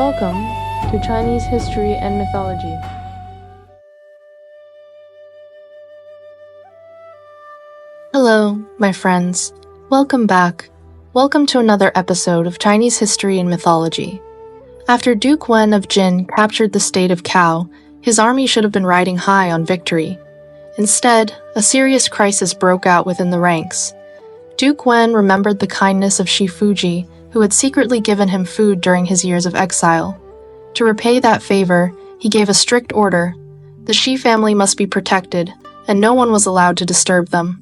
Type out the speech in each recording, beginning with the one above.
Welcome to Chinese History and Mythology. Hello, my friends. Welcome back. Welcome to another episode of Chinese History and Mythology. After Duke Wen of Jin captured the state of Cao, his army should have been riding high on victory. Instead, a serious crisis broke out within the ranks. Duke Wen remembered the kindness of Shifuji, who had secretly given him food during his years of exile. To repay that favor, he gave a strict order. The Shi family must be protected, and no one was allowed to disturb them.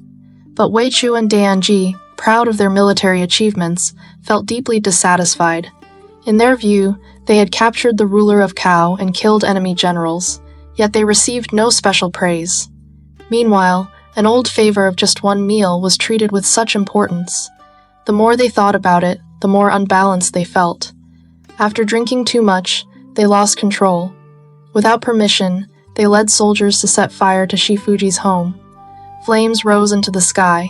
But Wei Chou and Dianji, proud of their military achievements, felt deeply dissatisfied. In their view, they had captured the ruler of Cao and killed enemy generals, yet they received no special praise. Meanwhile, an old favor of just one meal was treated with such importance. The more they thought about it, the more unbalanced they felt. After drinking too much, they lost control. Without permission, they led soldiers to set fire to Shifuji's home. Flames rose into the sky.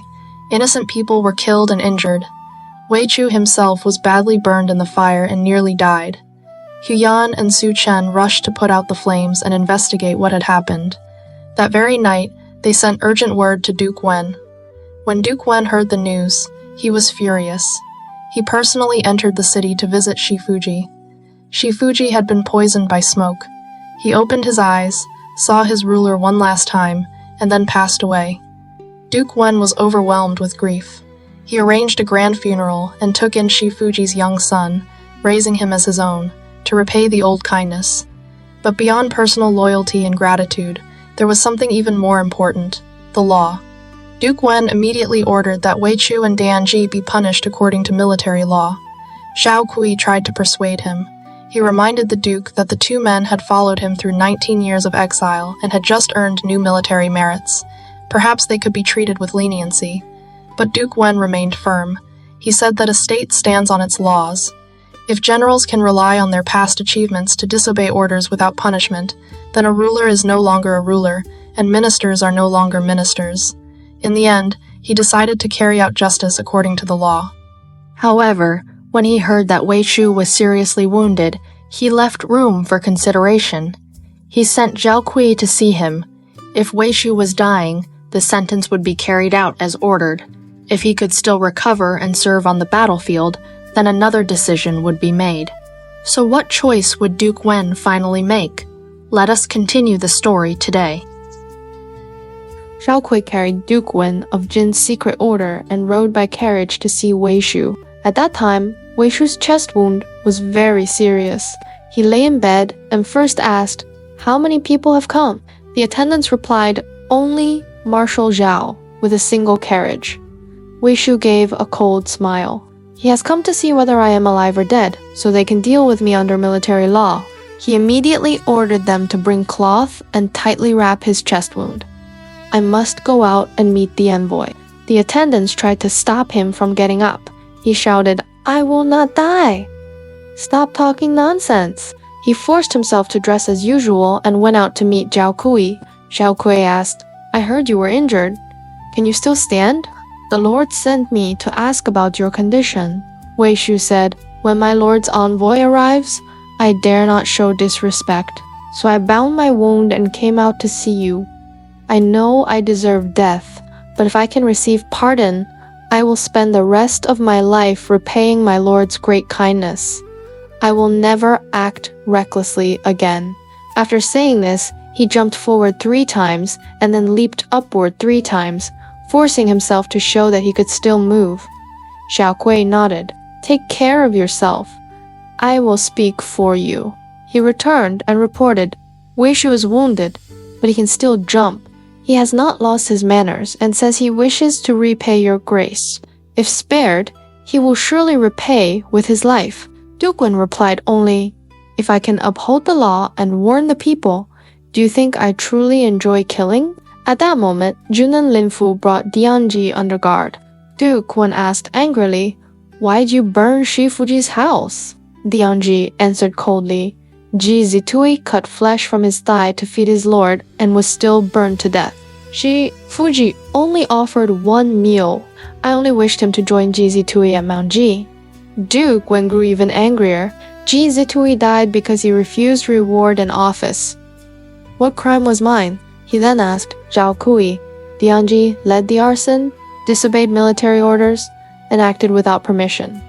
Innocent people were killed and injured. Wei Chou himself was badly burned in the fire and nearly died. Huyan and Su Chen rushed to put out the flames and investigate what had happened. That very night, they sent urgent word to Duke Wen. When Duke Wen heard the news, he was furious. He personally entered the city to visit Shifuji. Shifuji had been poisoned by smoke. He opened his eyes, saw his ruler one last time, and then passed away. Duke Wen was overwhelmed with grief. He arranged a grand funeral and took in Shifuji's young son, raising him as his own, to repay the old kindness. But beyond personal loyalty and gratitude, there was something even more important: the law. Duke Wen immediately ordered that Wei Chou and Dianji be punished according to military law. Zhao Cui tried to persuade him. He reminded the Duke that the two men had followed him through 19 years of exile and had just earned new military merits. Perhaps they could be treated with leniency. But Duke Wen remained firm. He said that a state stands on its laws. If generals can rely on their past achievements to disobey orders without punishment, then a ruler is no longer a ruler, and ministers are no longer ministers. In the end, he decided to carry out justice according to the law. However, when he heard that Wei Chou was seriously wounded, he left room for consideration. He sent Zhao Cui to see him. If Wei Chou was dying, the sentence would be carried out as ordered. If he could still recover and serve on the battlefield, then another decision would be made. So what choice would Duke Wen finally make? Let us continue the story today. Zhao Cui carried Duke Wen of Jin's secret order and rode by carriage to see Wei Chou. At that time, Wei Chou's chest wound was very serious. He lay in bed and first asked, "How many people have come?" The attendants replied, "Only Marshal Zhao, with a single carriage." Wei Chou gave a cold smile. "He has come to see whether I am alive or dead, so they can deal with me under military law." He immediately ordered them to bring cloth and tightly wrap his chest wound. "I must go out and meet the envoy." The attendants tried to stop him from getting up. He shouted, "I will not die." "Stop talking nonsense." He forced himself to dress as usual and went out to meet Zhao Cui. Zhao Cui asked, "I heard you were injured. Can you still stand?" "The Lord sent me to ask about your condition." Wei Chou said, "When my Lord's envoy arrives, I dare not show disrespect. So I bound my wound and came out to see you. I know I deserve death, but if I can receive pardon, I will spend the rest of my life repaying my Lord's great kindness. I will never act recklessly again." After saying this, he jumped forward 3 times and then leaped upward 3 times, forcing himself to show that he could still move. Zhao Cui nodded. "Take care of yourself. I will speak for you." He returned and reported, "Wei Chou is wounded, but he can still jump. He has not lost his manners and says he wishes to repay your grace. If spared, he will surely repay with his life." Duke Wen replied only, "If I can uphold the law and warn the people, do you think I truly enjoy killing?" At that moment, Junan Linfu brought Dianji under guard. Duke Wen asked angrily, "Why'd you burn Shifuji's house?" Dianji answered coldly, "Ji Zitui cut flesh from his thigh to feed his lord and was still burned to death. Fuji only offered 1 meal. I only wished him to join Ji Zitui at Mount Ji." Duke Wen grew even angrier. Zitui died because he refused reward and office. What crime was mine? He then asked Zhao Cui. Dianji led the arson, disobeyed military orders, and acted without permission.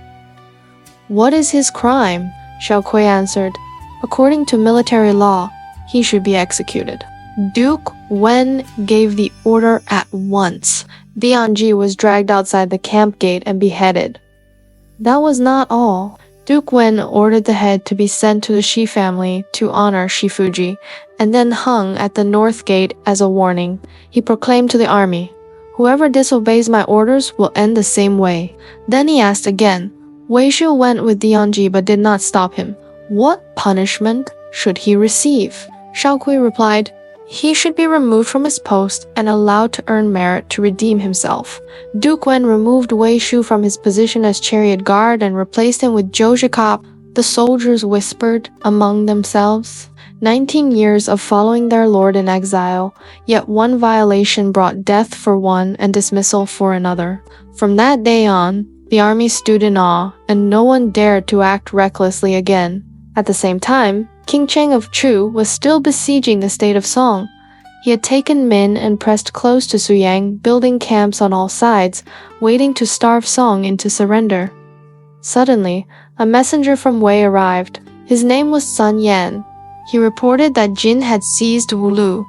What is his crime? Zhao Cui answered. According to military law, he should be executed. Duke Wen gave the order at once. Dianji was dragged outside the camp gate and beheaded. That was not all. Duke Wen ordered the head to be sent to the Shi family to honor Shifuji, and then hung at the north gate as a warning. He proclaimed to the army, "Whoever disobeys my orders will end the same way." Then he asked again. Wei Chou went with Dianji but did not stop him. What punishment should he receive? Zhao Cui replied, he should be removed from his post and allowed to earn merit to redeem himself. Duke Wen removed Wei Chou from his position as chariot guard and replaced him with Zhou Zhikop. The soldiers whispered among themselves, 19 years of following their lord in exile, yet one violation brought death for one and dismissal for another. From that day on, the army stood in awe, and no one dared to act recklessly again. At the same time, King Cheng of Chu was still besieging the state of Song. He had taken Min and pressed close to Suyang, building camps on all sides, waiting to starve Song into surrender. Suddenly, a messenger from Wei arrived. His name was Sun Yan. He reported that Jin had seized Wulu.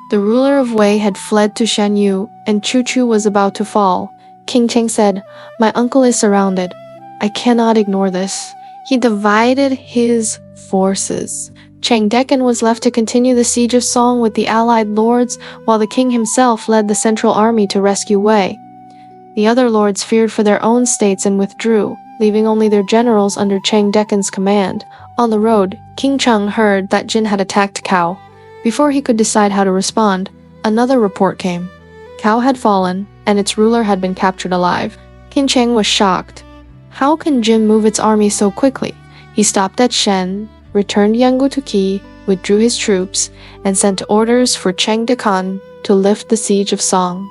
The ruler of Wei had fled to Shanyu, and Chu Chu was about to fall. King Cheng said, "My uncle is surrounded. I cannot ignore this." He divided his forces. Cheng Dechen was left to continue the siege of Song with the allied lords, while the king himself led the central army to rescue Wei. The other lords feared for their own states and withdrew, leaving only their generals under Cheng Dechen's command. On the road, King Cheng heard that Jin had attacked Cao. Before he could decide how to respond, another report came. Cao had fallen, and its ruler had been captured alive. King Cheng was shocked. How can Jin move its army so quickly? He stopped at Shen, returned Yanggu to Qi, withdrew his troops, and sent orders for Cheng Dekan to lift the siege of Song.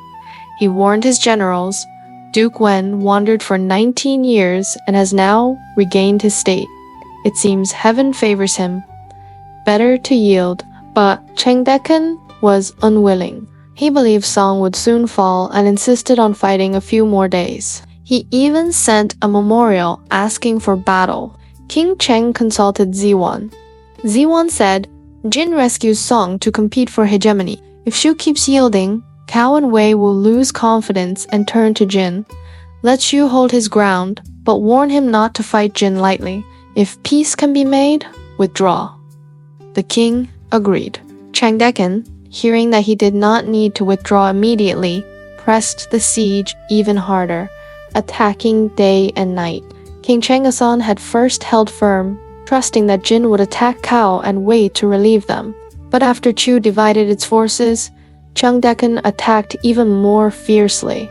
He warned his generals. Duke Wen wandered for 19 years and has now regained his state. It seems heaven favors him. Better to yield, but Cheng Dechen was unwilling. He believed Song would soon fall and insisted on fighting a few more days. He even sent a memorial asking for battle. King Cheng consulted Ziwan. Ziwan said, Jin rescues Song to compete for hegemony. If Shu keeps yielding, Cao and Wei will lose confidence and turn to Jin. Let Shu hold his ground, but warn him not to fight Jin lightly. If peace can be made, withdraw. The king agreed. Cheng Dechen, hearing that he did not need to withdraw immediately, pressed the siege even harder, attacking day and night. King Chengasan had first held firm, trusting that Jin would attack Cao and Wei to relieve them. But after Chu divided its forces, Cheng Dechen attacked even more fiercely.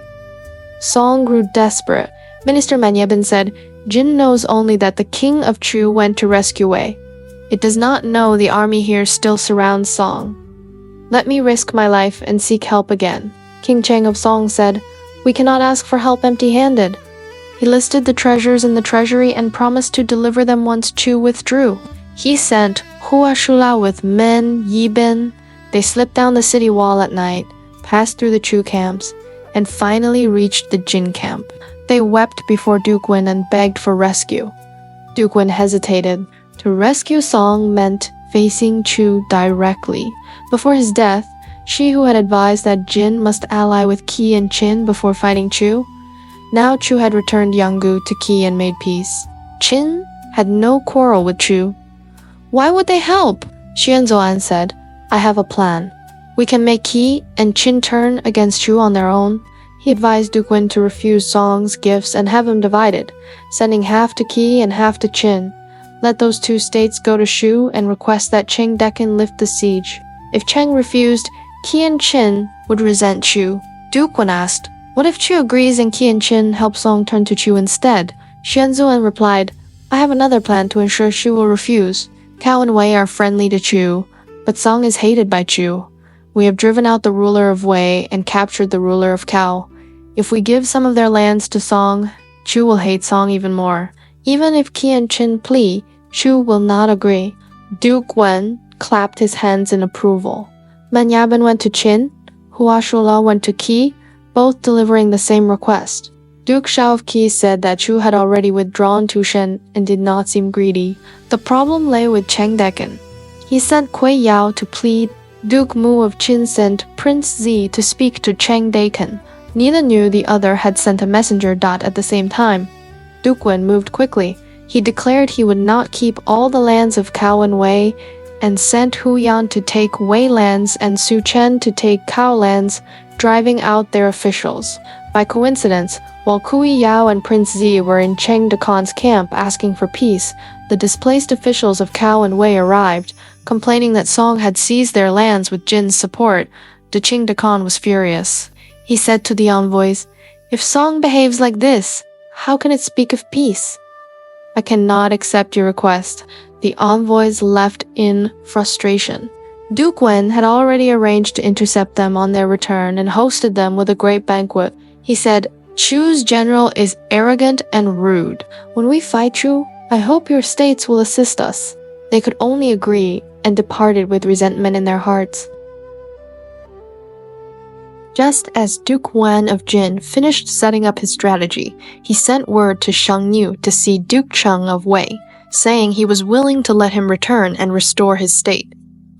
Song grew desperate. Minister Manyebin said, Jin knows only that the king of Chu went to rescue Wei. It does not know the army here still surrounds Song. Let me risk my life and seek help again. King Cheng of Song said, We cannot ask for help empty-handed. He listed the treasures in the treasury and promised to deliver them once Chu withdrew. He sent Hua Shula with men, Yibin. They slipped down the city wall at night, passed through the Chu camps, and finally reached the Jin camp. They wept before Duke Wen and begged for rescue. Duke Wen hesitated. To rescue Song meant facing Chu directly. Before his death, she who had advised that Jin must ally with Qi and Qin before fighting Chu. Now Chu had returned Yanggu to Qi and made peace. Qin had no quarrel with Chu. Why would they help? Xuanzuan said, I have a plan. We can make Qi and Qin turn against Chu on their own. He advised Duke Wen to refuse Song's gifts and have them divided, sending half to Qi and half to Qin. Let those two states go to Shu and request that Cheng Dechen lift the siege. If Cheng refused, Qi and Qin would resent Chu. Duke Wen asked, What if Chu agrees and Qi and Qin help Song turn to Chu instead? Xuanzuan replied, I have another plan to ensure Chu will refuse. Cao and Wei are friendly to Chu, but Song is hated by Chu. We have driven out the ruler of Wei and captured the ruler of Cao. If we give some of their lands to Song, Chu will hate Song even more. Even if Qi and Qin plea, Chu will not agree. Duke Wen clapped his hands in approval. Manyaban went to Qin, Hua Shula went to Qi, both delivering the same request. Duke Zhao of Qi said that Chu had already withdrawn to Shen and did not seem greedy. The problem lay with Cheng Decan. He sent Kui Yao to plead. Duke Mu of Qin sent Prince Zi to speak to Cheng Decan. Neither knew the other had sent a messenger at the same time. Duke Wen moved quickly. He declared he would not keep all the lands of Cao and Wei, and sent Hu Yan to take Wei lands and Su Chen to take Cao lands, driving out their officials. By coincidence, while Kui Yao and Prince Zi were in Cheng Decan's camp asking for peace, the displaced officials of Cao and Wei arrived, complaining that Song had seized their lands with Jin's support. The Cheng Decan was furious. He said to the envoys, "If Song behaves like this, how can it speak of peace? I cannot accept your request." The envoys left in frustration. Duke Wen had already arranged to intercept them on their return and hosted them with a great banquet. He said, "Chu's general is arrogant and rude. When we fight Chu, I hope your states will assist us." They could only agree and departed with resentment in their hearts. Just as Duke Wen of Jin finished setting up his strategy, he sent word to Shang Niu to see Duke Cheng of Wei, saying he was willing to let him return and restore his state.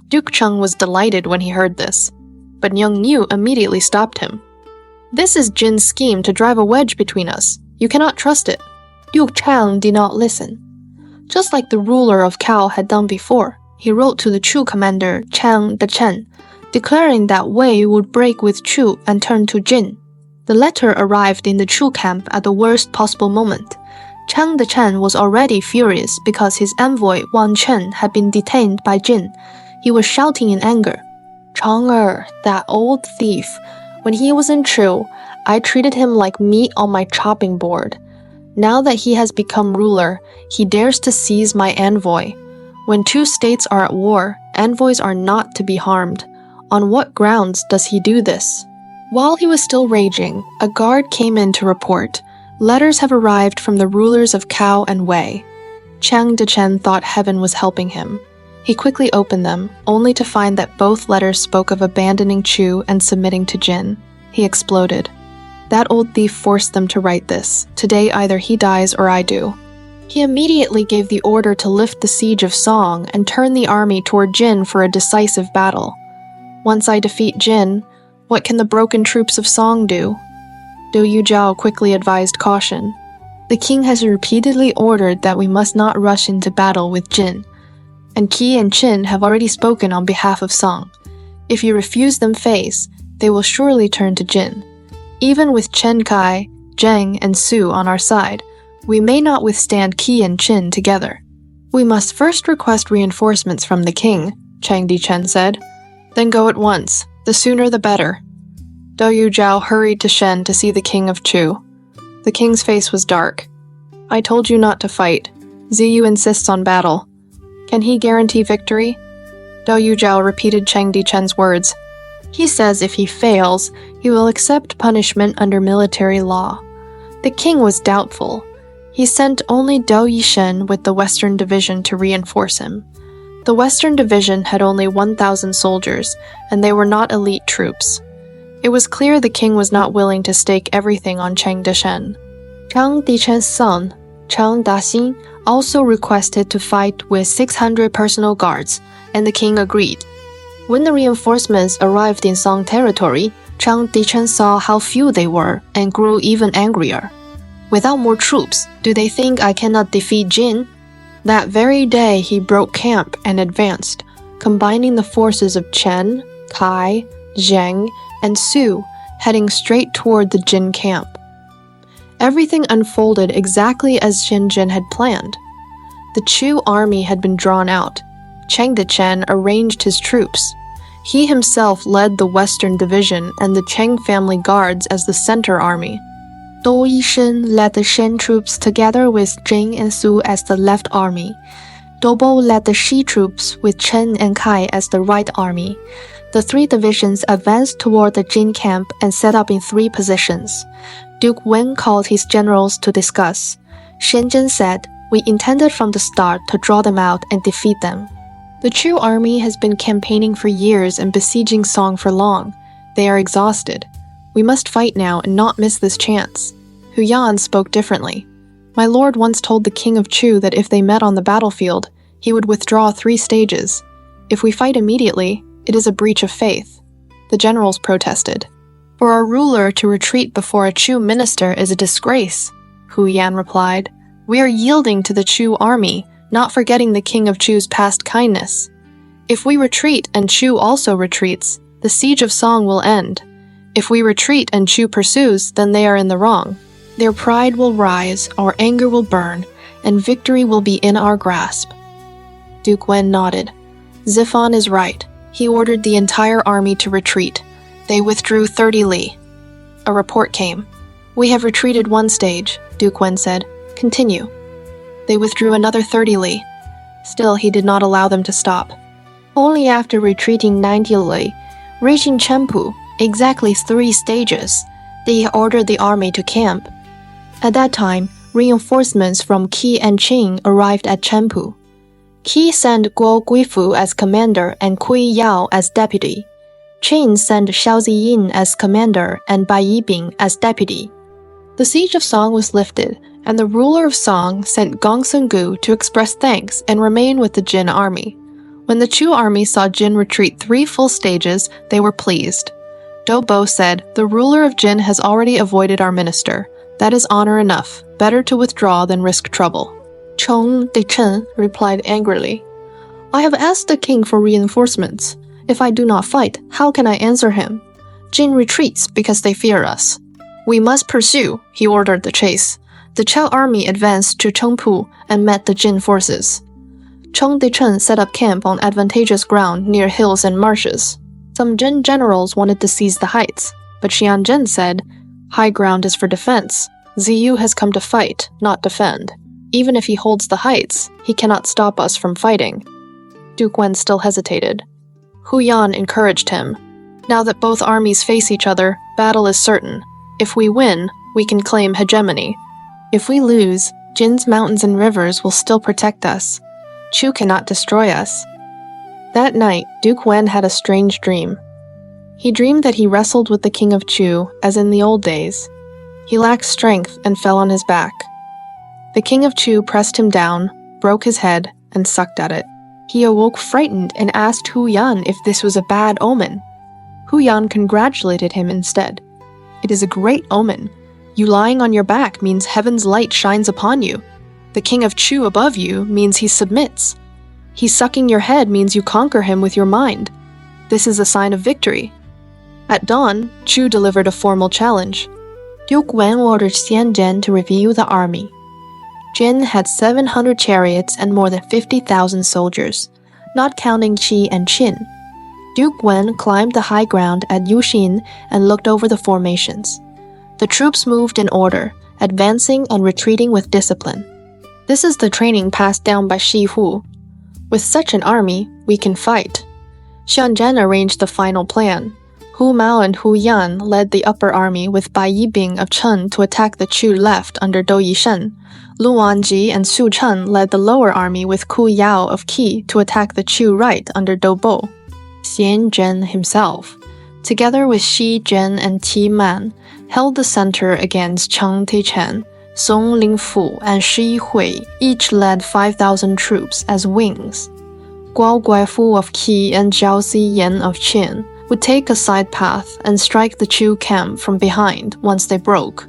Duke Cheng was delighted when he heard this, but Young Niu immediately stopped him. "This is Jin's scheme to drive a wedge between us. You cannot trust it." Duke Cheng did not listen. Just like the ruler of Cao had done before, he wrote to the Chu commander Chang Dechen, declaring that Wei would break with Chu and turn to Jin. The letter arrived in the Chu camp at the worst possible moment. Chang Dechen was already furious because his envoy Wang Chen had been detained by Jin. He was shouting in anger, "Chang'er, that old thief. When he was in Chu, I treated him like meat on my chopping board. Now that he has become ruler, he dares to seize my envoy. When two states are at war, envoys are not to be harmed. On what grounds does he do this?" While he was still raging, a guard came in to report, "Letters have arrived from the rulers of Cao and Wei." Chang Dechen thought heaven was helping him. He quickly opened them, only to find that both letters spoke of abandoning Chu and submitting to Jin. He exploded. That old thief forced them to write this. Today either he dies or I do. He immediately gave the order to lift the siege of Song and turn the army toward Jin for a decisive battle. "Once I defeat Jin, what can the broken troops of Song do?" Du Yuzhao quickly advised caution. "The king has repeatedly ordered that we must not rush into battle with Jin, and Qi and Qin have already spoken on behalf of Song. If you refuse them face, they will surely turn to Jin. Even with Chen Kai, Zheng, and Su on our side, we may not withstand Qi and Qin together." "We must first request reinforcements from the king," Chang Dichen said. "Then go at once. The sooner the better." Du Yuzhao hurried to Shen to see the king of Chu. The king's face was dark. "I told you not to fight. Ziyu insists on battle. Can he guarantee victory?" Du Yuzhao repeated Chang Dichen's words. "He says if he fails, he will accept punishment under military law." The king was doubtful. He sent only Dou Yishen with the Western Division to reinforce him. The Western Division had only 1,000 soldiers, and they were not elite troops. It was clear the king was not willing to stake everything on Chang Dishen. Chang Dichen's son, Chang Daxing, also requested to fight with 600 personal guards, and the king agreed. When the reinforcements arrived in Song territory, Chang Dichen saw how few they were and grew even angrier. "Without more troops, do they think I cannot defeat Jin?" That very day he broke camp and advanced, combining the forces of Chen, Kai, Zheng, and Su, heading straight toward the Jin camp. Everything unfolded exactly as Shenzhen had planned. The Chu army had been drawn out. Chang Dechen arranged his troops. He himself led the Western Division and the Cheng family guards as the center army. Dou Yishen led the Shen troops together with Zheng and Su as the left army. Doubo led the Shi troops with Chen and Kai as the right army. The three divisions advanced toward the Jin camp and set up in three positions. Duke Wen called his generals to discuss. Shenzhen said, We intended from the start to draw them out and defeat them. The Chu army has been campaigning for years and besieging Song for long. They are exhausted. We must fight now and not miss this chance. Hu Yan spoke differently. My lord once told the king of Chu that if they met on the battlefield, he would withdraw 3 stages. If we fight immediately, it is a breach of faith. The generals protested. For our ruler to retreat before a Chu minister is a disgrace, Hu Yan replied. We are yielding to the Chu army, not forgetting the king of Chu's past kindness. If we retreat and Chu also retreats, the siege of Song will end. If we retreat and Chu pursues, then they are in the wrong. Their pride will rise, our anger will burn, and victory will be in our grasp. Duke Wen nodded. Xifan is right. He ordered the entire army to retreat. They withdrew 30 li. A report came. We have retreated 1 stage, Duke Wen said. Continue. They withdrew another 30 li. Still, he did not allow them to stop. Only after retreating 90 li, reaching Chengpu, exactly 3 stages, they ordered the army to camp. At that time, reinforcements from Qi and Qing arrived at Chengpu. Qi sent Guo Guifu as commander and Kui Yao as deputy. Qing sent Xiao Ziyin as commander and Bai Yibing as deputy. The siege of Song was lifted, and the ruler of Song sent Gong Senggu to express thanks and remain with the Jin army. When the Chu army saw Jin retreat 3 full stages, they were pleased. Dou Bo said, "The ruler of Jin has already avoided our minister. That is honor enough. Better to withdraw than risk trouble." Chong Dechen replied angrily, "I have asked the king for reinforcements. If I do not fight, how can I answer him? Jin retreats because they fear us. We must pursue," he ordered the chase. The Chao army advanced to Chengpu and met the Jin forces. Chong Dechen set up camp on advantageous ground near hills and marshes. Some Jin generals wanted to seize the heights, but Xian Zhen said, "High ground is for defense. Ziyu has come to fight, not defend. Even if he holds the heights, he cannot stop us from fighting." Duke Wen still hesitated. Hu Yan encouraged him. "Now that both armies face each other, battle is certain. If we win, we can claim hegemony. If we lose, Jin's mountains and rivers will still protect us. Chu cannot destroy us." That night, Duke Wen had a strange dream. He dreamed that he wrestled with the king of Chu, as in the old days. He lacked strength and fell on his back. The king of Chu pressed him down, broke his head, and sucked at it. He awoke frightened and asked Hu Yan if this was a bad omen. Hu Yan congratulated him instead. "It is a great omen. You lying on your back means heaven's light shines upon you. The king of Chu above you means he submits. He sucking your head means you conquer him with your mind. This is a sign of victory." At dawn, Chu delivered a formal challenge. Duke Wen ordered Xian Zhen to review the army. Jin had 700 chariots and more than 50,000 soldiers, not counting Qi and Qin. Duke Wen climbed the high ground at Yuxin and looked over the formations. The troops moved in order, advancing and retreating with discipline. This is the training passed down by Shi Hu. With such an army, we can fight. Xian Zhen arranged the final plan. Hu Mao and Hu Yan led the upper army with Bai Yibing of Chen to attack the Chu left under Dou Yishen. Lu Wanji and Su Chen led the lower army with Ku Yao of Qi to attack the Chu right under Dou Bo. Xian Zhen himself, together with Shi Zhen and Ti Man, held the center against Chang Teichen. Song Lingfu and Shi Hui each led 5,000 troops as wings. Guo Guifu of Qi and Zhao Ziyin of Qin would take a side path and strike the Chu camp from behind once they broke.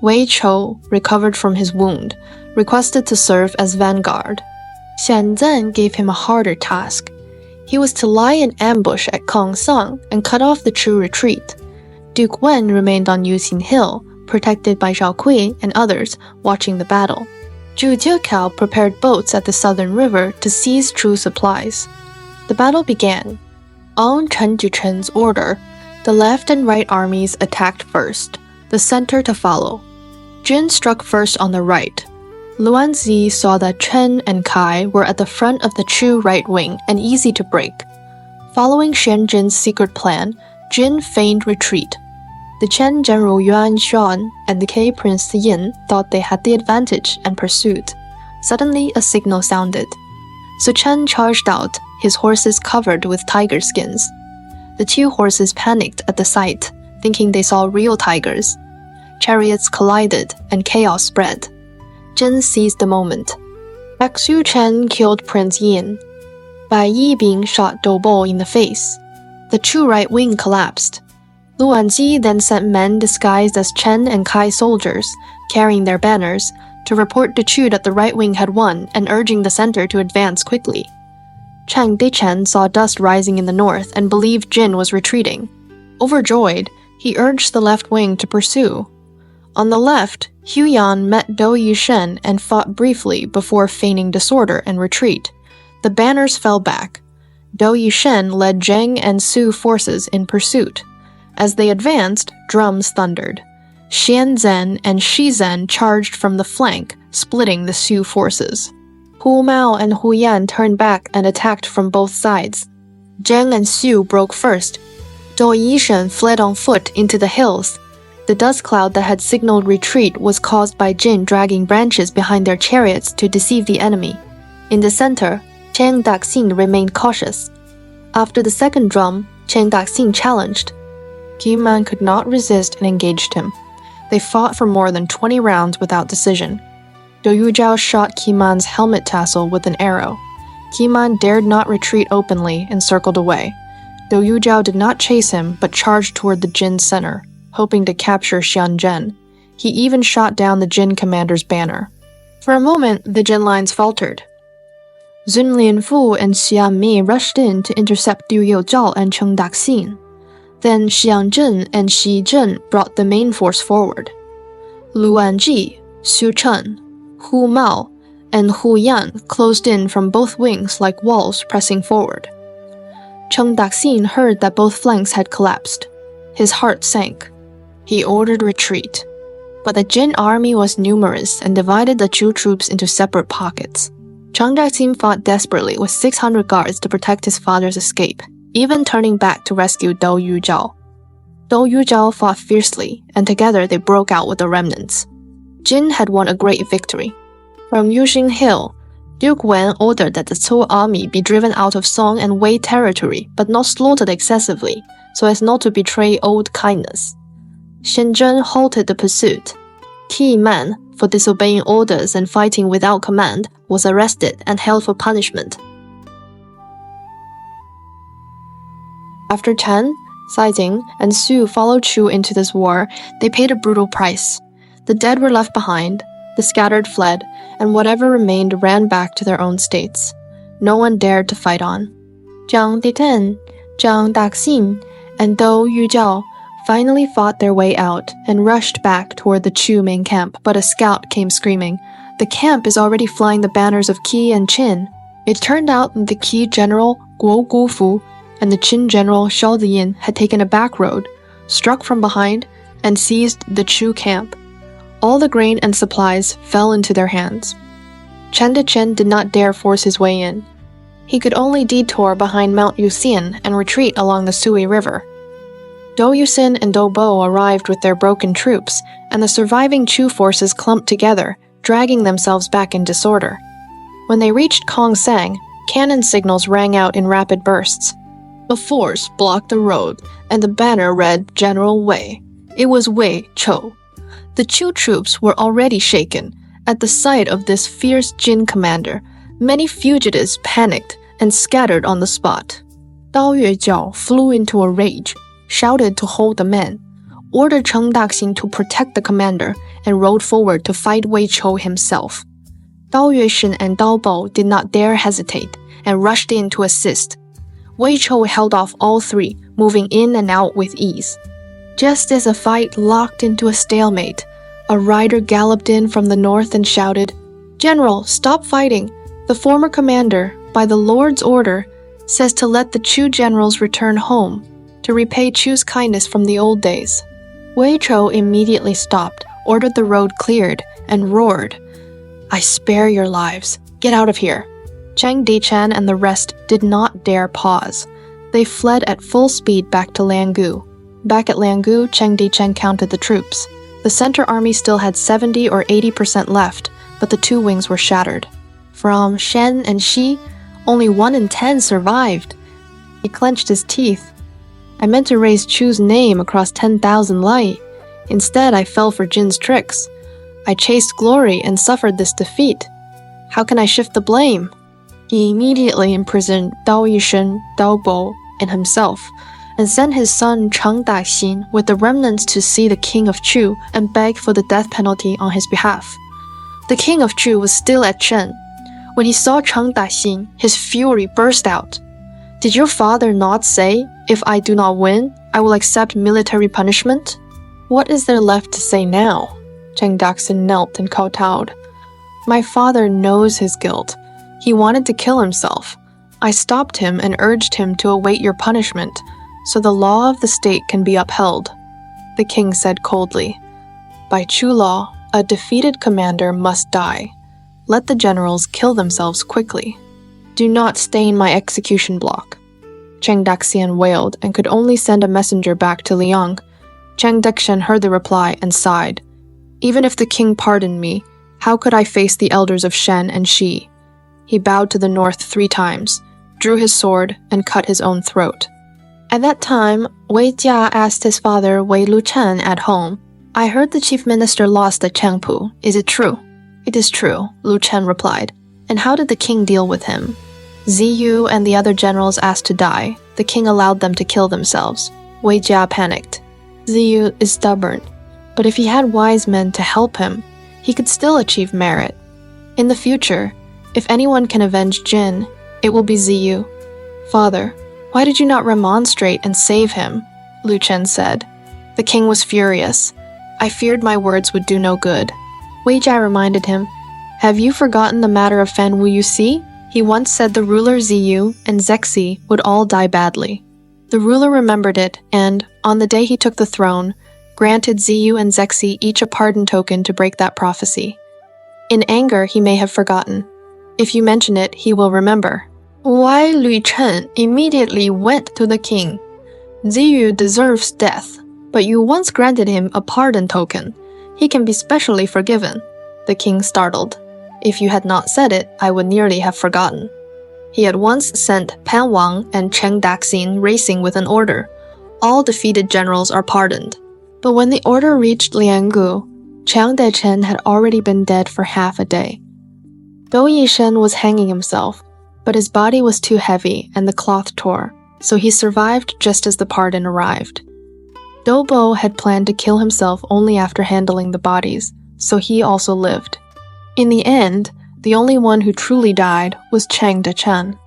Wei Chou, recovered from his wound, requested to serve as vanguard. Xian Zhen gave him a harder task. He was to lie in ambush at Kongsang and cut off the Chu retreat. Duke Wen remained on Yuxin Hill, protected by Zhao Cui and others watching the battle. Zhu Jiekao prepared boats at the southern river to seize Chu supplies. The battle began. On Chen Jichen's order, the left and right armies attacked first, the center to follow. Jin struck first on the right. Luanzi saw that Chen and Kai were at the front of the Chu right wing and easy to break. Following Xian Zhen's secret plan, Jin feigned retreat. The Chen General Yuan Xuan and the K Prince Yin thought they had the advantage and pursued. Suddenly, a signal sounded. Su Chen charged out, his horses covered with tiger skins. The two horses panicked at the sight, thinking they saw real tigers. Chariots collided and chaos spread. Jin seized the moment. Su Chen killed Prince Yin. Bai Yibing shot Dou Bo in the face. The Chu right wing collapsed. Lu Anji then sent men disguised as Chen and Kai soldiers, carrying their banners, to report to Chu that the right wing had won and urging the center to advance quickly. Chang Dichen saw dust rising in the north and believed Jin was retreating. Overjoyed, he urged the left wing to pursue. On the left, Hu Yan met Dou Yushen and fought briefly before feigning disorder and retreat. The banners fell back. Dou Yushen led Zheng and Su forces in pursuit. As they advanced, drums thundered. Xian Zhen and Shi Zhen charged from the flank, splitting the Su forces. Hu Mao and Hu Yan turned back and attacked from both sides. Zheng and Su broke first. Dou Yishen fled on foot into the hills. The dust cloud that had signaled retreat was caused by Jin dragging branches behind their chariots to deceive the enemy. In the center, Cheng Daxing remained cautious. After the second drum, Cheng Daxing challenged. Qi could not resist and engaged him. They fought for more than 20 rounds without decision. Dou Yuzhao shot Qi helmet tassel with an arrow. Qi dared not retreat openly and circled away. Dou Yuzhao did not chase him but charged toward the Jin center, hoping to capture Xianzhen. He even shot down the Jin commander's banner. For a moment, the Jin lines faltered. Zun Lianfu and Xia Mi rushed in to intercept Dou Yuzhao and Cheng Daxing. Then Xiang Zhen and Xi Zhen brought the main force forward. Lu Anji, Xu Chen, Hu Mao, and Hu Yan closed in from both wings like walls pressing forward. Cheng Daxing heard that both flanks had collapsed. His heart sank. He ordered retreat. But the Jin army was numerous and divided the Chu troops into separate pockets. Cheng Daxing fought desperately with 600 guards to protect his father's escape, even turning back to rescue Dou Yuzhao. Dou Yuzhao fought fiercely, and together they broke out with the remnants. Jin had won a great victory. From Yuxing Hill, Duke Wen ordered that the Zhou army be driven out of Song and Wei territory, but not slaughtered excessively, so as not to betray old kindness. Shenzhen halted the pursuit. Qi Man, for disobeying orders and fighting without command, was arrested and held for punishment. After Chen, Caijing, and Su followed Chu into this war, they paid a brutal price. The dead were left behind, the scattered fled, and whatever remained ran back to their own states. No one dared to fight on. Zhang Diten, Zhang Daxing, and Dou Yuzhao finally fought their way out and rushed back toward the Chu main camp, but a scout came screaming, "The camp is already flying the banners of Qi and Qin." It turned out that the Qi general Guo Gufu and the Qin general Shao Ziyin had taken a back road, struck from behind, and seized the Chu camp. All the grain and supplies fell into their hands. Chen Dechen did not dare force his way in. He could only detour behind Mount Yuxian and retreat along the Sui River. Dou Yuxin and Dou Bo arrived with their broken troops, and the surviving Chu forces clumped together, dragging themselves back in disorder. When they reached Kongsang, cannon signals rang out in rapid bursts. A force blocked the road, and the banner read General Wei. It was Wei Chou. The Chu troops were already shaken. At the sight of this fierce Jin commander, many fugitives panicked and scattered on the spot. Dao Yuejiao flew into a rage, shouted to hold the men, ordered Cheng Daxing to protect the commander, and rode forward to fight Wei Chou himself. Dao Yueshen and Dao Bo did not dare hesitate and rushed in to assist. Wei Chou held off all three, moving in and out with ease. Just as the fight locked into a stalemate, a rider galloped in from the north and shouted, "General, stop fighting! The former commander, by the Lord's order, says to let the Chu generals return home, to repay Chu's kindness from the old days." Wei Chou immediately stopped, ordered the road cleared, and roared, "I spare your lives. Get out of here." Cheng Dichan and the rest did not dare pause. They fled at full speed back to Liangu. Back at Liangu, Cheng Dichan counted the troops. The center army still had 70 or 80% left, but the two wings were shattered. From Shen and Xi, only 1 in 10 survived. He clenched his teeth. I meant to raise Chu's name across 10,000 light. Instead, I fell for Jin's tricks. I chased glory and suffered this defeat. How can I shift the blame? He immediately imprisoned Dao Yishen, Dao Bo, and himself, and sent his son Cheng Daxin with the remnants to see the king of Chu and beg for the death penalty on his behalf. The king of Chu was still at Chen. When he saw Cheng Daxin, his fury burst out. Did your father not say, if I do not win, I will accept military punishment? What is there left to say now? Cheng Daxin knelt and kowtowed. My father knows his guilt. He wanted to kill himself. I stopped him and urged him to await your punishment, so the law of the state can be upheld. The king said coldly, By Chu law, a defeated commander must die. Let the generals kill themselves quickly. Do not stain my execution block. Cheng Daxian wailed and could only send a messenger back to Liang. Cheng Daxian heard the reply and sighed. Even if the king pardoned me, how could I face the elders of Shen and Xi? He bowed to the north 3 times, drew his sword, and cut his own throat. At that time, Wei Jia asked his father Wei Luchen at home, I heard the chief minister lost at Changpu. Is it true? It is true, Lu Chen replied. And how did the king deal with him? Ziyu and the other generals asked to die. The king allowed them to kill themselves. Wei Jia panicked. Ziyu is stubborn, but if he had wise men to help him, he could still achieve merit. In the future, if anyone can avenge Jin, it will be Ziyu. Father, why did you not remonstrate and save him? Lu Chen said. The king was furious. I feared my words would do no good. Wei Jia reminded him, Have you forgotten the matter of Fan Wu Yuxi? He once said the ruler Ziyu and Zexi would all die badly. The ruler remembered it and, on the day he took the throne, granted Ziyu and Zexi each a pardon token to break that prophecy. In anger, he may have forgotten. If you mention it, he will remember. Wei Luchen immediately went to the king. Ziyu deserves death, but you once granted him a pardon token. He can be specially forgiven. The king startled. If you had not said it, I would nearly have forgotten. He had once sent Pan Wang and Cheng Daxin racing with an order. All defeated generals are pardoned. But when the order reached Liangu, Chiang Daichen had already been dead for half a day. Dou Yishen was hanging himself, but his body was too heavy and the cloth tore, so he survived just as the pardon arrived. Dou Bo had planned to kill himself only after handling the bodies, so he also lived. In the end, the only one who truly died was Cheng Dachen.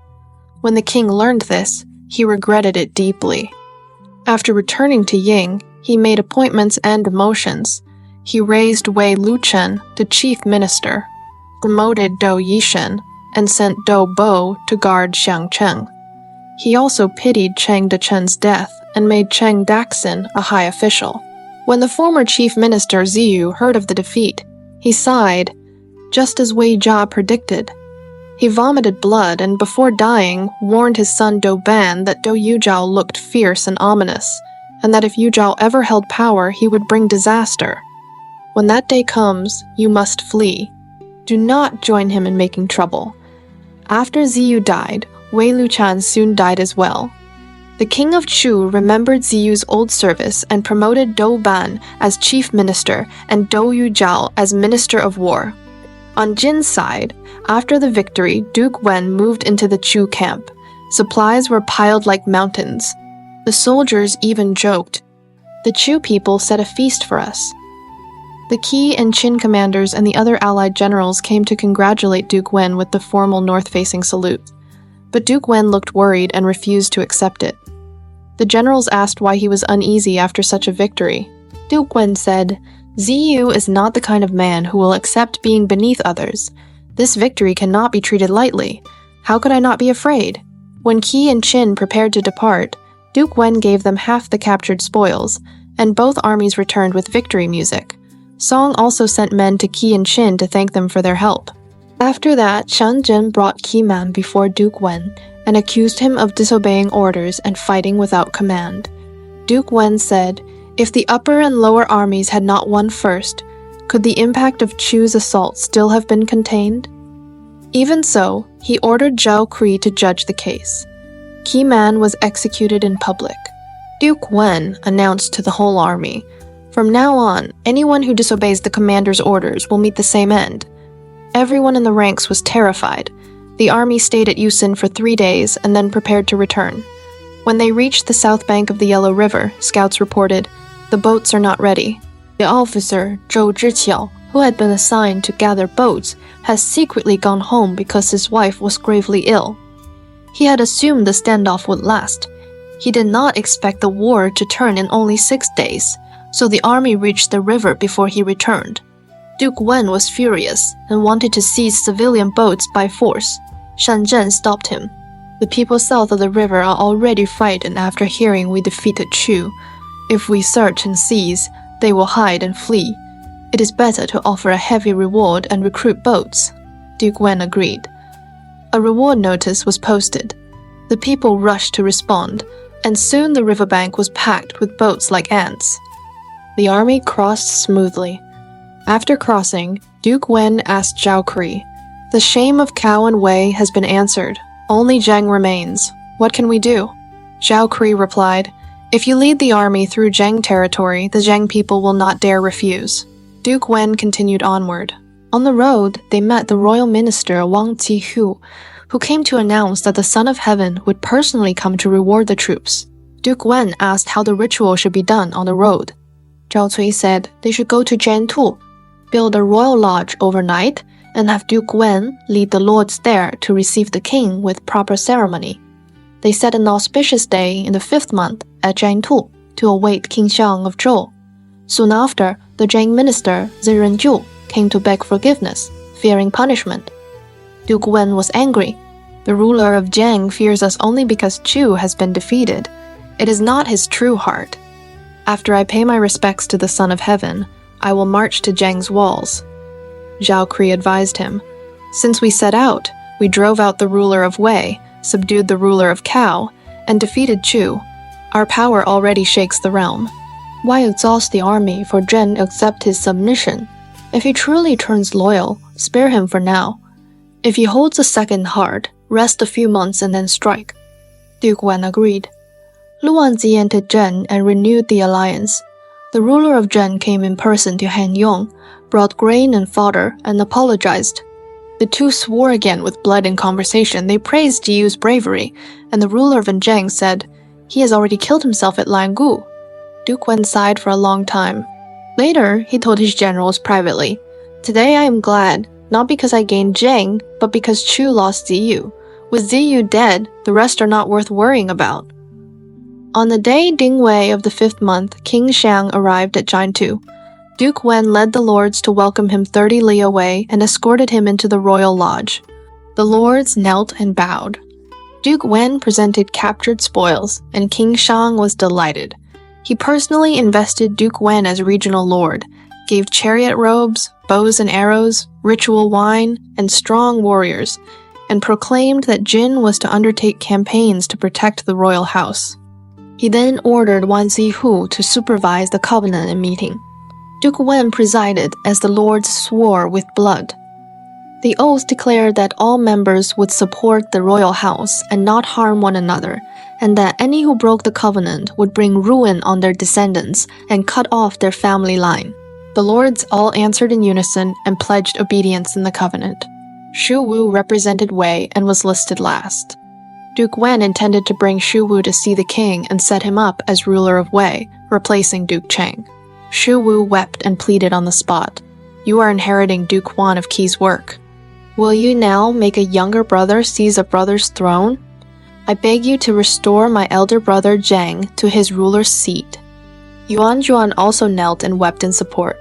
When the king learned this, he regretted it deeply. After returning to Ying, he made appointments and demotions. He raised Wei Luchen to chief minister, promoted Dou Yishen, and sent Dou Bo to guard Xiangcheng. He also pitied Cheng Dachen's death and made Cheng Daxin a high official. When the former chief minister Ziyu heard of the defeat, he sighed, just as Wei Jia predicted. He vomited blood and before dying warned his son Dou Ban that Dou Yuzhao looked fierce and ominous, and that if Yuzhao ever held power he would bring disaster. When that day comes, you must flee. Do not join him in making trouble. After Ziyu died, Wei Luchan soon died as well. The king of Chu remembered Ziyu's old service and promoted Dou Ban as chief minister and Dou Yuzhao as minister of war. On Jin's side, after the victory, Duke Wen moved into the Chu camp. Supplies were piled like mountains. The soldiers even joked, "The Chu people set a feast for us." The Qi and Qin commanders and the other allied generals came to congratulate Duke Wen with the formal north-facing salute. But Duke Wen looked worried and refused to accept it. The generals asked why he was uneasy after such a victory. Duke Wen said, "Ziyu is not the kind of man who will accept being beneath others. This victory cannot be treated lightly. How could I not be afraid?" When Qi and Qin prepared to depart, Duke Wen gave them half the captured spoils, and both armies returned with victory music. Song also sent men to Qi and Qin to thank them for their help. After that, Shang Zhen brought Qi Man before Duke Wen and accused him of disobeying orders and fighting without command. Duke Wen said, "If the upper and lower armies had not won first, Could the impact of Chu's assault still have been contained? Even so, he ordered Zhao Cui to judge the case. Key Man was executed in public. Duke Wen announced to the whole army, "From now on, anyone who disobeys the commander's orders will meet the same end." Everyone in the ranks was terrified. The army stayed at Yusen for 3 days and then prepared to return. When they reached the south bank of the Yellow River, scouts reported, "The boats are not ready." The officer, Zhou, who had been assigned to gather boats, has secretly gone home because his wife was gravely ill. He had assumed the standoff would last. He did not expect the war to turn in only 6 days, so the army reached the river before he returned. Duke Wen was furious and wanted to seize civilian boats by force. Shan Zhen stopped him. "The people south of the river are already frightened after hearing we defeated Chu. If we search and seize, they will hide and flee. It is better to offer a heavy reward and recruit boats." Duke Wen agreed. A reward notice was posted. The people rushed to respond, and soon the riverbank was packed with boats like ants. The army crossed smoothly. After crossing, Duke Wen asked Zhao Cui, "The shame of Cao and Wei has been answered. Only Zhang remains. What can we do?" Zhao Cui replied, "If you lead the army through Zhang territory, the Zhang people will not dare refuse." Duke Wen continued onward. On the road, they met the royal minister Wang Zihu, who came to announce that the Son of Heaven would personally come to reward the troops. Duke Wen asked how the ritual should be done on the road. Zhao Cui said they should go to Jiantu, build a royal lodge overnight, and have Duke Wen lead the lords there to receive the king with proper ceremony. They set an auspicious day in the 5th month at Jiantu to await King Xiang of Zhou. Soon after, the Zhang minister Zirenju came to beg forgiveness, fearing punishment. Duke Wen was angry. "The ruler of Zhang fears us only because Chu has been defeated. It is not his true heart. After I pay my respects to the Son of Heaven, I will march to Zhang's walls." Zhao Cui advised him, "Since we set out, we drove out the ruler of Wei, subdued the ruler of Cao, and defeated Chu. Our power already shakes the realm. Why exhaust the army for Zhen accept his submission? If he truly turns loyal, spare him for now. If he holds a second heart, rest a few months and then strike." Duke Wen agreed. Luanzi entered Zhen and renewed the alliance. The ruler of Zhen came in person to Hanyong, brought grain and fodder, and apologized. The two swore again with blood in conversation. They praised Jiu's bravery, and the ruler of Zhang said, "He has already killed himself at Langu." Duke Wen sighed for a long time. Later, he told his generals privately, "Today I am glad, not because I gained Zhang, but because Chu lost Ziyu. With Ziyu dead, the rest are not worth worrying about." On the day Dingwei of the 5th month, King Xiang arrived at Jiantu. Duke Wen led the lords to welcome him 30 li away and escorted him into the royal lodge. The lords knelt and bowed. Duke Wen presented captured spoils, and King Shang was delighted. He personally invested Duke Wen as regional lord, gave chariot robes, bows and arrows, ritual wine, and strong warriors, and proclaimed that Jin was to undertake campaigns to protect the royal house. He then ordered Wang Zihu to supervise the covenant meeting. Duke Wen presided as the lords swore with blood. The oath declared that all members would support the royal house and not harm one another, and that any who broke the covenant would bring ruin on their descendants and cut off their family line. The lords all answered in unison and pledged obedience in the covenant. Shu Wu represented Wei and was listed last. Duke Wen intended to bring Shu Wu to see the king and set him up as ruler of Wei, replacing Duke Cheng. Shu Wu wept and pleaded on the spot, "You are inheriting Duke Wan of Qi's work. Will you now make a younger brother seize a brother's throne? I beg you to restore my elder brother Zhang to his ruler's seat." Yuan Zhuan also knelt and wept in support.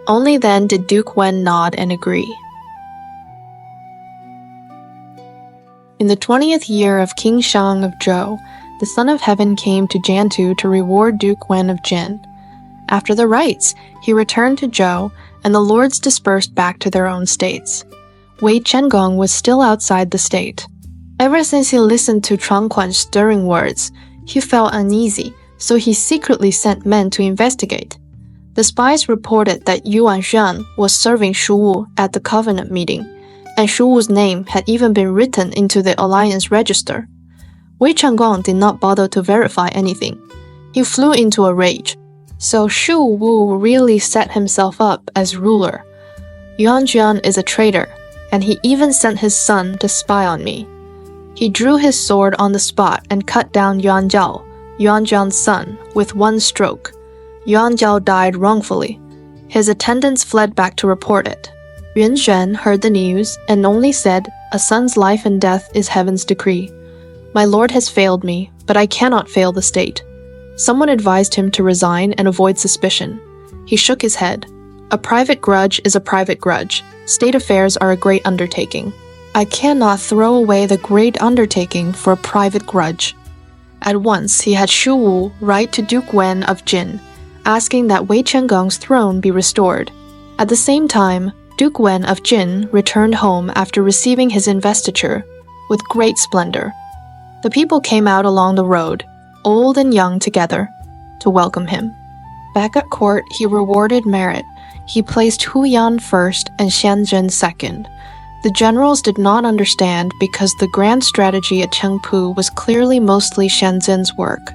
Only then did Duke Wen nod and agree. In the 20th year of King Shang of Zhou, the Son of Heaven came to Jiantu to reward Duke Wen of Jin. After the rites, he returned to Zhou, and the lords dispersed back to their own states. Wei Chengong was still outside the state. Ever since he listened to Chang Kuan's stirring words, he felt uneasy, so he secretly sent men to investigate. The spies reported that Yuan Shan was serving Shu Wu at the covenant meeting, and Shu Wu's name had even been written into the alliance register. Wei Changong did not bother to verify anything. He flew into a rage. So Shu Wu really set himself up as ruler. Yuan Jian is a traitor, and he even sent his son to spy on me. He drew his sword on the spot and cut down Yuan Jiao, Yuan Jian's son, with one stroke. Yuan Jiao died wrongfully. His attendants fled back to report it. Yuan Shen heard the news and only said, "A son's life and death is heaven's decree. My lord has failed me, but I cannot fail the state." Someone advised him to resign and avoid suspicion. He shook his head. A private grudge is a private grudge. State affairs are a great undertaking. I cannot throw away the great undertaking for a private grudge. At once, he had Shu Wu write to Duke Wen of Jin, asking that Wei Chengong's throne be restored. At the same time, Duke Wen of Jin returned home after receiving his investiture with great splendor. The people came out along the road, old and young together, to welcome him. Back at court, he rewarded merit. He placed Hu Yan first and Xianzhen second. The generals did not understand because the grand strategy at Chengpu was clearly mostly Xianzhen's work.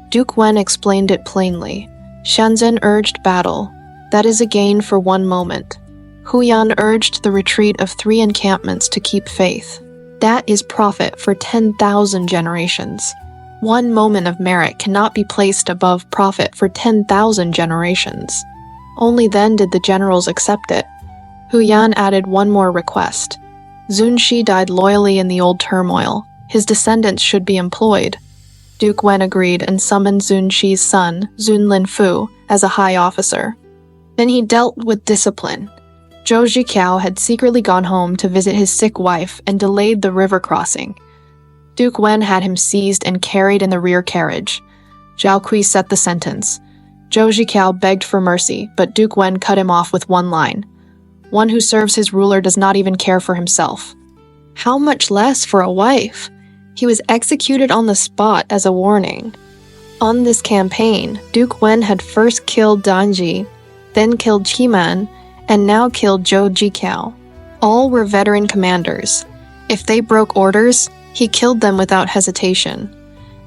Duke Wen explained it plainly. Xianzhen urged battle. That is a gain for one moment. Hu Yan urged the retreat of 3 encampments to keep faith. That is profit for 10,000 generations. One moment of merit cannot be placed above profit for 10,000 generations. Only then did the generals accept it. Hu Yan added one more request. Zun Shi died loyally in the old turmoil. His descendants should be employed. Duke Wen agreed and summoned Zun Shi's son, Zun Linfu, as a high officer. Then he dealt with discipline. Zhou Zhiqiao had secretly gone home to visit his sick wife and delayed the river crossing. Duke Wen had him seized and carried in the rear carriage. Zhao Cui set the sentence. Zhou Zhiqiao begged for mercy, but Duke Wen cut him off with one line. One who serves his ruler does not even care for himself. How much less for a wife? He was executed on the spot as a warning. On this campaign, Duke Wen had first killed Danji, then killed Qiman, and now killed Zhou Zhiqiao. All were veteran commanders. If they broke orders, he killed them without hesitation.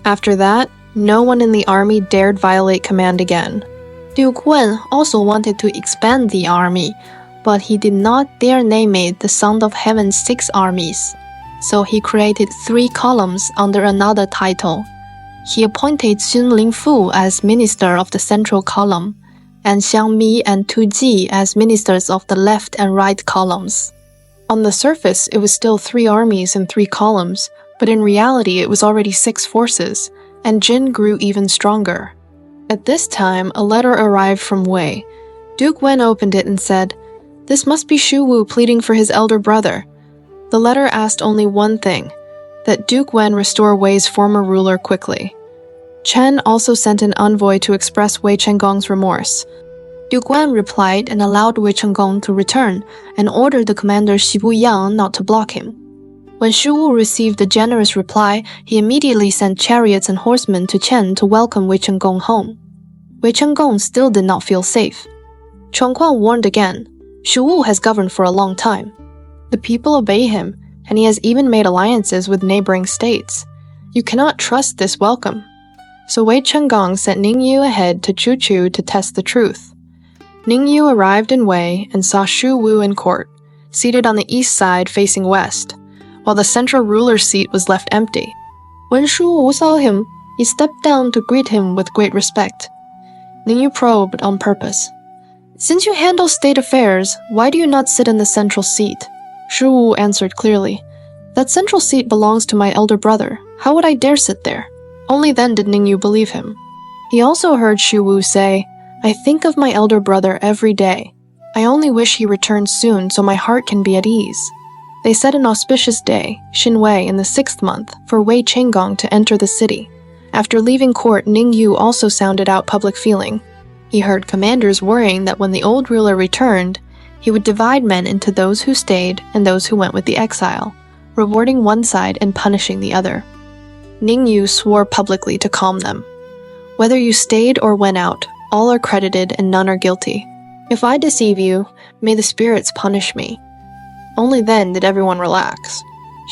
After that, no one in the army dared violate command again. Duke Wen also wanted to expand the army, but he did not dare name it the Sound of Heaven's 6 armies. So he created 3 columns under another title. He appointed Xun Lingfu as minister of the central column, and Xiang Mi and Tu Ji as ministers of the left and right columns. On the surface, it was still 3 armies and 3 columns, but in reality it was already 6 forces, and Jin grew even stronger. At this time, a letter arrived from Wei. Duke Wen opened it and said, "This must be Shu Wu pleading for his elder brother." The letter asked only one thing, that Duke Wen restore Wei's former ruler quickly. Chen also sent an envoy to express Wei Chengong's remorse. Duke Wen replied and allowed Wei Chenggong to return and ordered the commander Xibu Yang not to block him. When Shu Wu received the generous reply, he immediately sent chariots and horsemen to Chen to welcome Wei Chenggong home. Wei Chenggong still did not feel safe. Chuan Kuan warned again, Shu Wu has governed for a long time. The people obey him, and he has even made alliances with neighboring states. You cannot trust this welcome. So Wei Chenggong sent Ning Yu ahead to Chu Chu to test the truth. Ning Yu arrived in Wei and saw Shu Wu in court, seated on the east side facing west, while the central ruler's seat was left empty. When Shu Wu saw him, he stepped down to greet him with great respect. Ning Yu probed on purpose. "Since you handle state affairs, why do you not sit in the central seat?" Shu Wu answered clearly, "That central seat belongs to my elder brother. How would I dare sit there?" Only then did Ning Yu believe him. He also heard Shu Wu say, "I think of my elder brother every day. I only wish he returns soon so my heart can be at ease." They set an auspicious day, Xinwei, in the 6th month, for Wei Chenggong to enter the city. After leaving court, Ning Yu also sounded out public feeling. He heard commanders worrying that when the old ruler returned, he would divide men into those who stayed and those who went with the exile, rewarding one side and punishing the other. Ning Yu swore publicly to calm them. "Whether you stayed or went out, all are credited and none are guilty. If I deceive you, may the spirits punish me." Only then did everyone relax.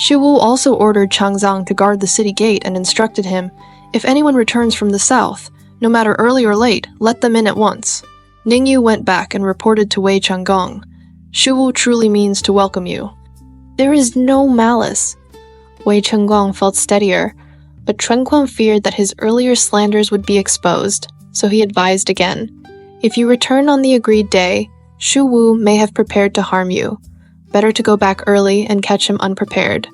Xu Wu also ordered Chang Zhang to guard the city gate and instructed him, "If anyone returns from the south, no matter early or late, let them in at once." Ning Yu went back and reported to Wei Chunggong, "Xu Wu truly means to welcome you. There is no malice." Wei Chunggong felt steadier, but Chun Quan feared that his earlier slanders would be exposed, so he advised again, "If you return on the agreed day, Xu Wu may have prepared to harm you. Better to go back early and catch him unprepared."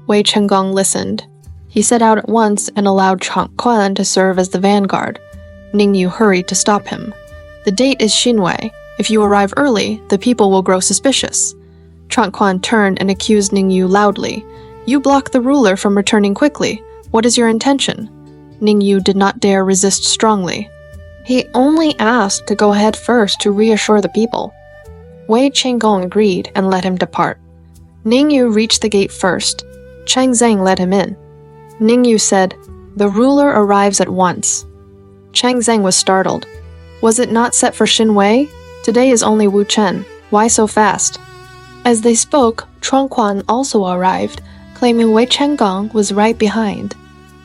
Wei Chunggong listened. He set out at once and allowed Chang Quan to serve as the vanguard. Ning Yu hurried to stop him. "The date is Xinwei. If you arrive early, the people will grow suspicious." Chang Quan turned and accused Ning Yu loudly. "You block the ruler from returning quickly. What is your intention?" Ning Yu did not dare resist strongly. "He only asked to go ahead first to reassure the people." Wei Chunggong agreed and let him depart. Ning Yu reached the gate first. Chang Zhang led him in. Ning Yu said, "The ruler arrives at once." Chang Zhang was startled. "Was it not set for Xinwei? Today is only Wu Chen. Why so fast?" As they spoke, Chuan Quan also arrived, claiming Wei Chunggong was right behind.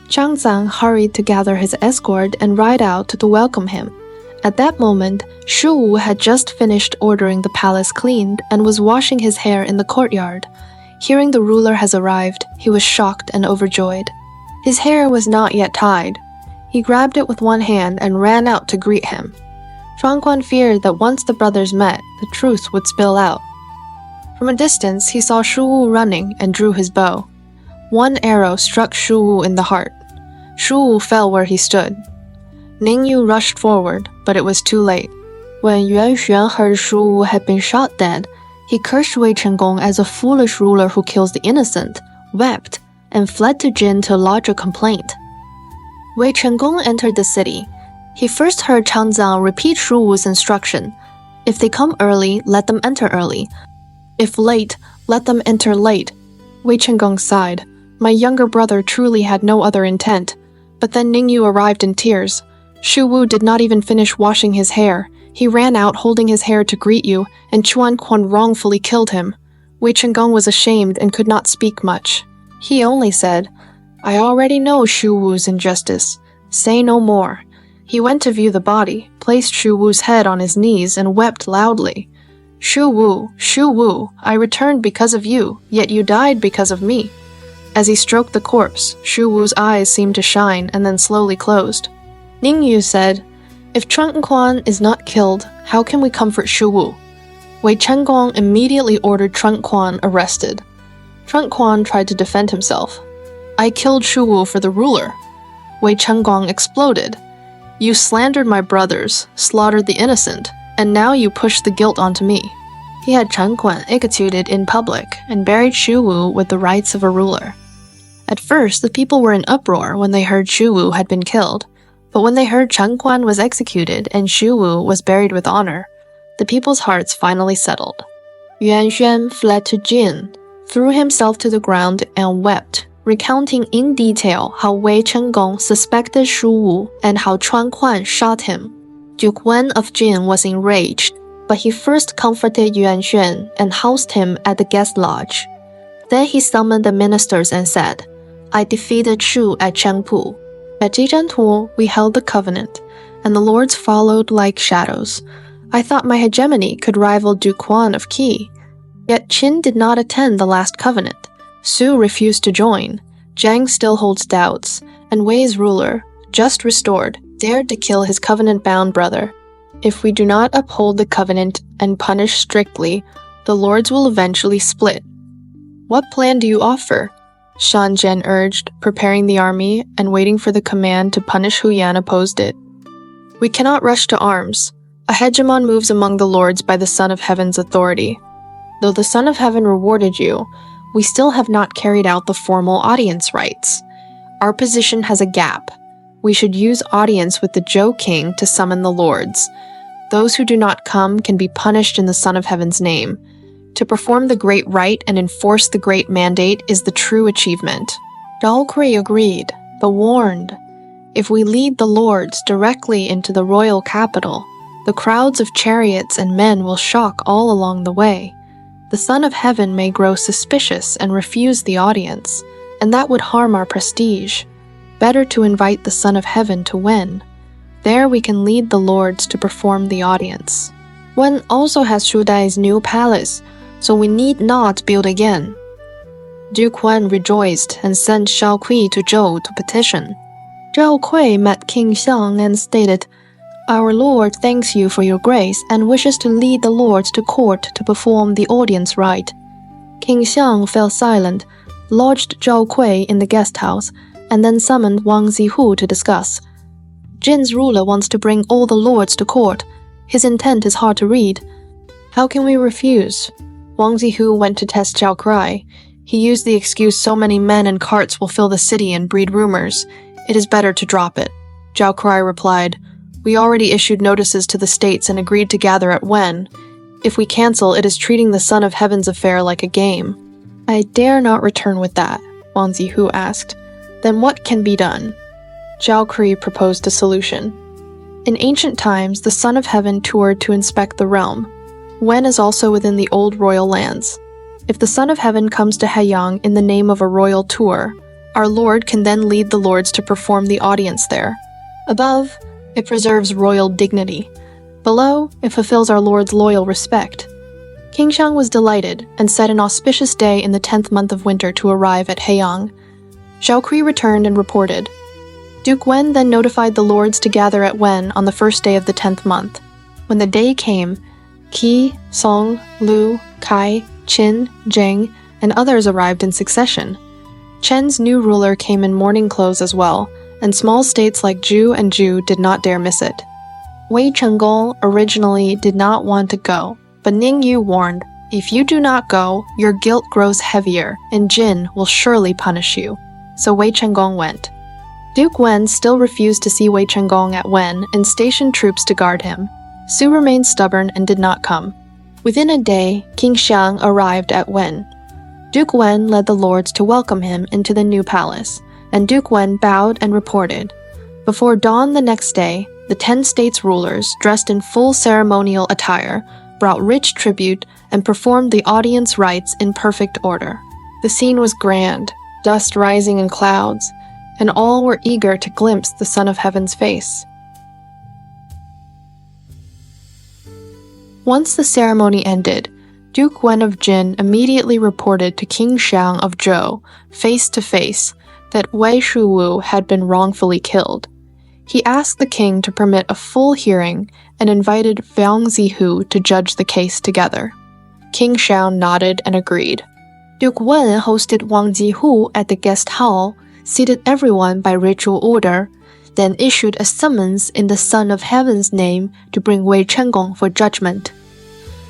Chang Zhang hurried to gather his escort and ride out to welcome him. At that moment, Xu Wu had just finished ordering the palace cleaned and was washing his hair in the courtyard. Hearing the ruler has arrived, he was shocked and overjoyed. His hair was not yet tied. He grabbed it with one hand and ran out to greet him. Chuan Quan feared that once the brothers met, the truth would spill out. From a distance, he saw Xu Wu running and drew his bow. One arrow struck Xu Wu in the heart. Xu Wu fell where he stood. Ning Yu rushed forward, but it was too late. When Yuan Xuan heard Xu Wu had been shot dead, he cursed Wei Chunggong as a foolish ruler who kills the innocent, wept, and fled to Jin to lodge a complaint. Wei Chunggong entered the city. He first heard Chang Zhang repeat Xu Wu's instruction. If they come early, let them enter early. If late, let them enter late. Wei Chunggong sighed. My younger brother truly had no other intent. But then Ning Yu arrived in tears. Xu Wu did not even finish washing his hair. He ran out holding his hair to greet you, and Chuan Quan wrongfully killed him. Wei Chunggong was ashamed and could not speak much. He only said, I already know Xu Wu's injustice. Say no more. He went to view the body, placed Xu Wu's head on his knees, and wept loudly. Xu Wu, I returned because of you, yet you died because of me. As he stroked the corpse, Xu Wu's eyes seemed to shine and then slowly closed. Ning Yu said, If Chuan Quan is not killed, how can we comfort Xu Wu? Wei Chunggong immediately ordered Chuan Quan arrested. Chuan Quan tried to defend himself. I killed Xu Wu for the ruler. Wei Chunggong exploded. You slandered my brothers, slaughtered the innocent, and now you push the guilt onto me. He had Chuan Quan executed in public and buried Xu Wu with the rights of a ruler. At first, the people were in uproar when they heard Xu Wu had been killed, but when they heard Chuan Quan was executed and Xu Wu was buried with honor, the people's hearts finally settled. Yuan Xuan fled to Jin, threw himself to the ground and wept, recounting in detail how Wei Chunggong suspected Xu Wu and how Chuan Quan shot him. Duke Wen of Jin was enraged, but he first comforted Yuan Xuan and housed him at the guest lodge. Then he summoned the ministers and said, I defeated Shu at Chengpu. At Jijantu, we held the covenant, and the lords followed like shadows. I thought my hegemony could rival Duke Wen of Qi. Yet Qin did not attend the last covenant. Su refused to join. Zhang still holds doubts, and Wei's ruler, just restored, dared to kill his covenant-bound brother. If we do not uphold the covenant and punish strictly, the lords will eventually split. What plan do you offer? Shan Zhen urged, preparing the army and waiting for the command to punish who Yan opposed it. We cannot rush to arms. A hegemon moves among the lords by the Son of Heaven's authority. Though the Son of Heaven rewarded you, we still have not carried out the formal audience rites. Our position has a gap. We should use audience with the Zhou king to summon the lords. Those who do not come can be punished in the Son of Heaven's name. To perform the great rite and enforce the great mandate is the true achievement. Zhao Cui agreed, but warned. If we lead the lords directly into the royal capital, the crowds of chariots and men will shock all along the way. The Son of Heaven may grow suspicious and refuse the audience, and that would harm our prestige. Better to invite the Son of Heaven to Wen. There we can lead the lords to perform the audience. Wen also has Shu Dai's new palace, so we need not build again. Duke Wen rejoiced and sent Zhao Cui to Zhou to petition. Zhao Cui met King Xiang and stated, "Our lord thanks you for your grace and wishes to lead the lords to court to perform the audience rite." King Xiang fell silent, lodged Zhao Cui in the guest house, and then summoned Wang Zihu to discuss. "Jin's ruler wants to bring all the lords to court. His intent is hard to read. How can we refuse?" Wang Zihu went to test Zhao Cui. He used the excuse so many men and carts will fill the city and breed rumors. It is better to drop it. Zhao Cui replied, "We already issued notices to the states and agreed to gather at Wen. If we cancel, it is treating the Son of Heaven's affair like a game." "I dare not return with that," Wang Zihu asked. "Then what can be done?" Zhao Cui proposed a solution. In ancient times, the Son of Heaven toured to inspect the realm. Wen is also within the old royal lands. If the Son of Heaven comes to Haiyang in the name of a royal tour, our Lord can then lead the lords to perform the audience there. Above, it preserves royal dignity. Below, it fulfills our Lord's loyal respect. King Xiang was delighted and set an auspicious day in the 10th month of winter to arrive at Haiyang. Zhao Cui returned and reported. Duke Wen then notified the lords to gather at Wen on the first day of the 10th month. When the day came, Qi, Song, Lu, Kai, Qin, Zheng, and others arrived in succession. Chen's new ruler came in mourning clothes as well, and small states like Zhu and Zhu did not dare miss it. Wei Chou originally did not want to go, but Ning Yu warned, "If you do not go, your guilt grows heavier, and Jin will surely punish you." So Wei Chou went. Duke Wen still refused to see Wei Chou at Wen and stationed troops to guard him. Su remained stubborn and did not come. Within a day, King Xiang arrived at Wen. Duke Wen led the lords to welcome him into the new palace, and Duke Wen bowed and reported. Before dawn the next day, the 10 states' rulers, dressed in full ceremonial attire, brought rich tribute and performed the audience rites in perfect order. The scene was grand, dust rising in clouds, and all were eager to glimpse the Son of Heaven's face. Once the ceremony ended, Duke Wen of Jin immediately reported to King Xiang of Zhou, face to face, that Wei Chou had been wrongfully killed. He asked the king to permit a full hearing and invited Wang Zihu to judge the case together. King Xiang nodded and agreed. Duke Wen hosted Wang Zihu at the guest hall, seated everyone by ritual order, then issued a summons in the Son of Heaven's name to bring Wei Chou for judgment.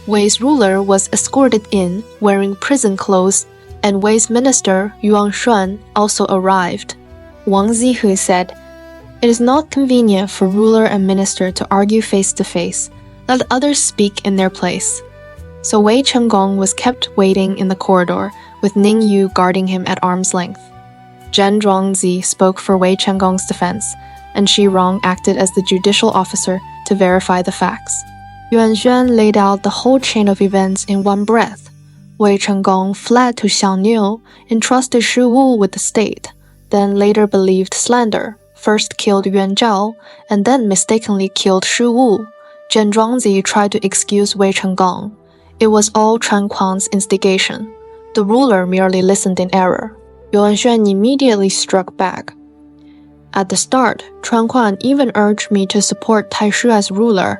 Wei's ruler was escorted in, wearing prison clothes, and Wei's minister, Yuan Shuan, also arrived. Wang Zihu said, "It is not convenient for ruler and minister to argue face to face. Let others speak in their place." So Wei Chou was kept waiting in the corridor, with Ning Yu guarding him at arm's length. Zhen Zhuangzi spoke for Wei Chengong's defense, and Shi Rong acted as the judicial officer to verify the facts. Yuan Xuan laid out the whole chain of events in one breath. Wei Chengong fled to Xiangniu, entrusted Shi Wu with the state, then later believed slander, first killed Yuan Zhao, and then mistakenly killed Shi Wu. Zhen Zhuangzi tried to excuse Wei Chengong. It was all Chuan Kuang's instigation. The ruler merely listened in error. Yuan Xuan immediately struck back. At the start, Chuan Kuang even urged me to support Taishu as ruler.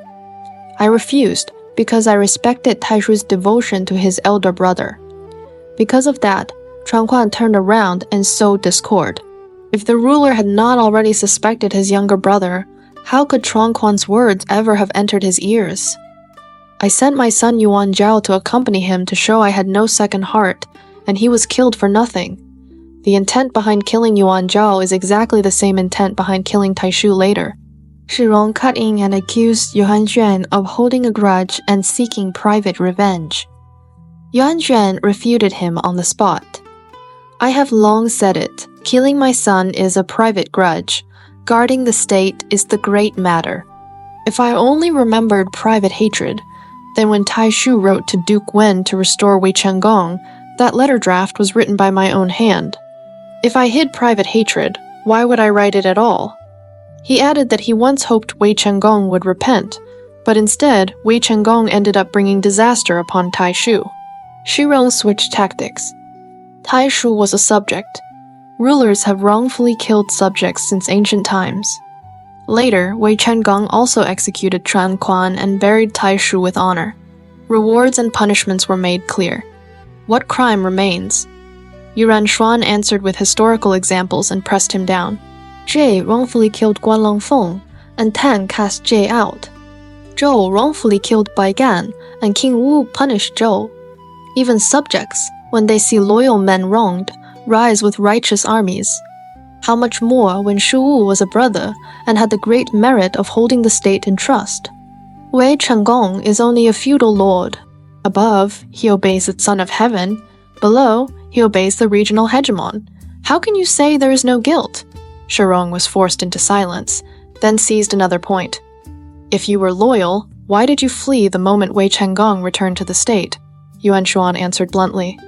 I refused because I respected Taishu's devotion to his elder brother. Because of that, Chuan Kuang turned around and sowed discord. If the ruler had not already suspected his younger brother, how could Chuan Kuang's words ever have entered his ears? I sent my son Yuan Zhao to accompany him to show I had no second heart, and he was killed for nothing. The intent behind killing Yuan Zhao is exactly the same intent behind killing Taishu later. Shi Rong cut in and accused Yuan Xuan of holding a grudge and seeking private revenge. Yuan Xuan refuted him on the spot. I have long said it, killing my son is a private grudge. Guarding the state is the great matter. If I only remembered private hatred, then when Taishu wrote to Duke Wen to restore Wei Changong, that letter draft was written by my own hand. If I hid private hatred, why would I write it at all? He added that he once hoped Wei Changong would repent, but instead, Wei Changong ended up bringing disaster upon Taishu. Xu Rong switched tactics. Taishu was a subject. Rulers have wrongfully killed subjects since ancient times. Later, Wei Changong also executed Tran Quan and buried Taishu with honor. Rewards and punishments were made clear. What crime remains? Yuan Shuan answered with historical examples and pressed him down. Jie wrongfully killed Guan Longfeng, and Tan cast Jie out. Zhou wrongfully killed Bai Gan, and King Wu punished Zhou. Even subjects, when they see loyal men wronged, rise with righteous armies. How much more when Shu Wu was a brother and had the great merit of holding the state in trust? Wei Changong is only a feudal lord. Above, he obeys the Son of Heaven. Below, he obeys the regional hegemon. How can you say there is no guilt? Xu Rong was forced into silence, then seized another point. If you were loyal, why did you flee the moment Wei Changong returned to the state? Yuan Shuan answered bluntly.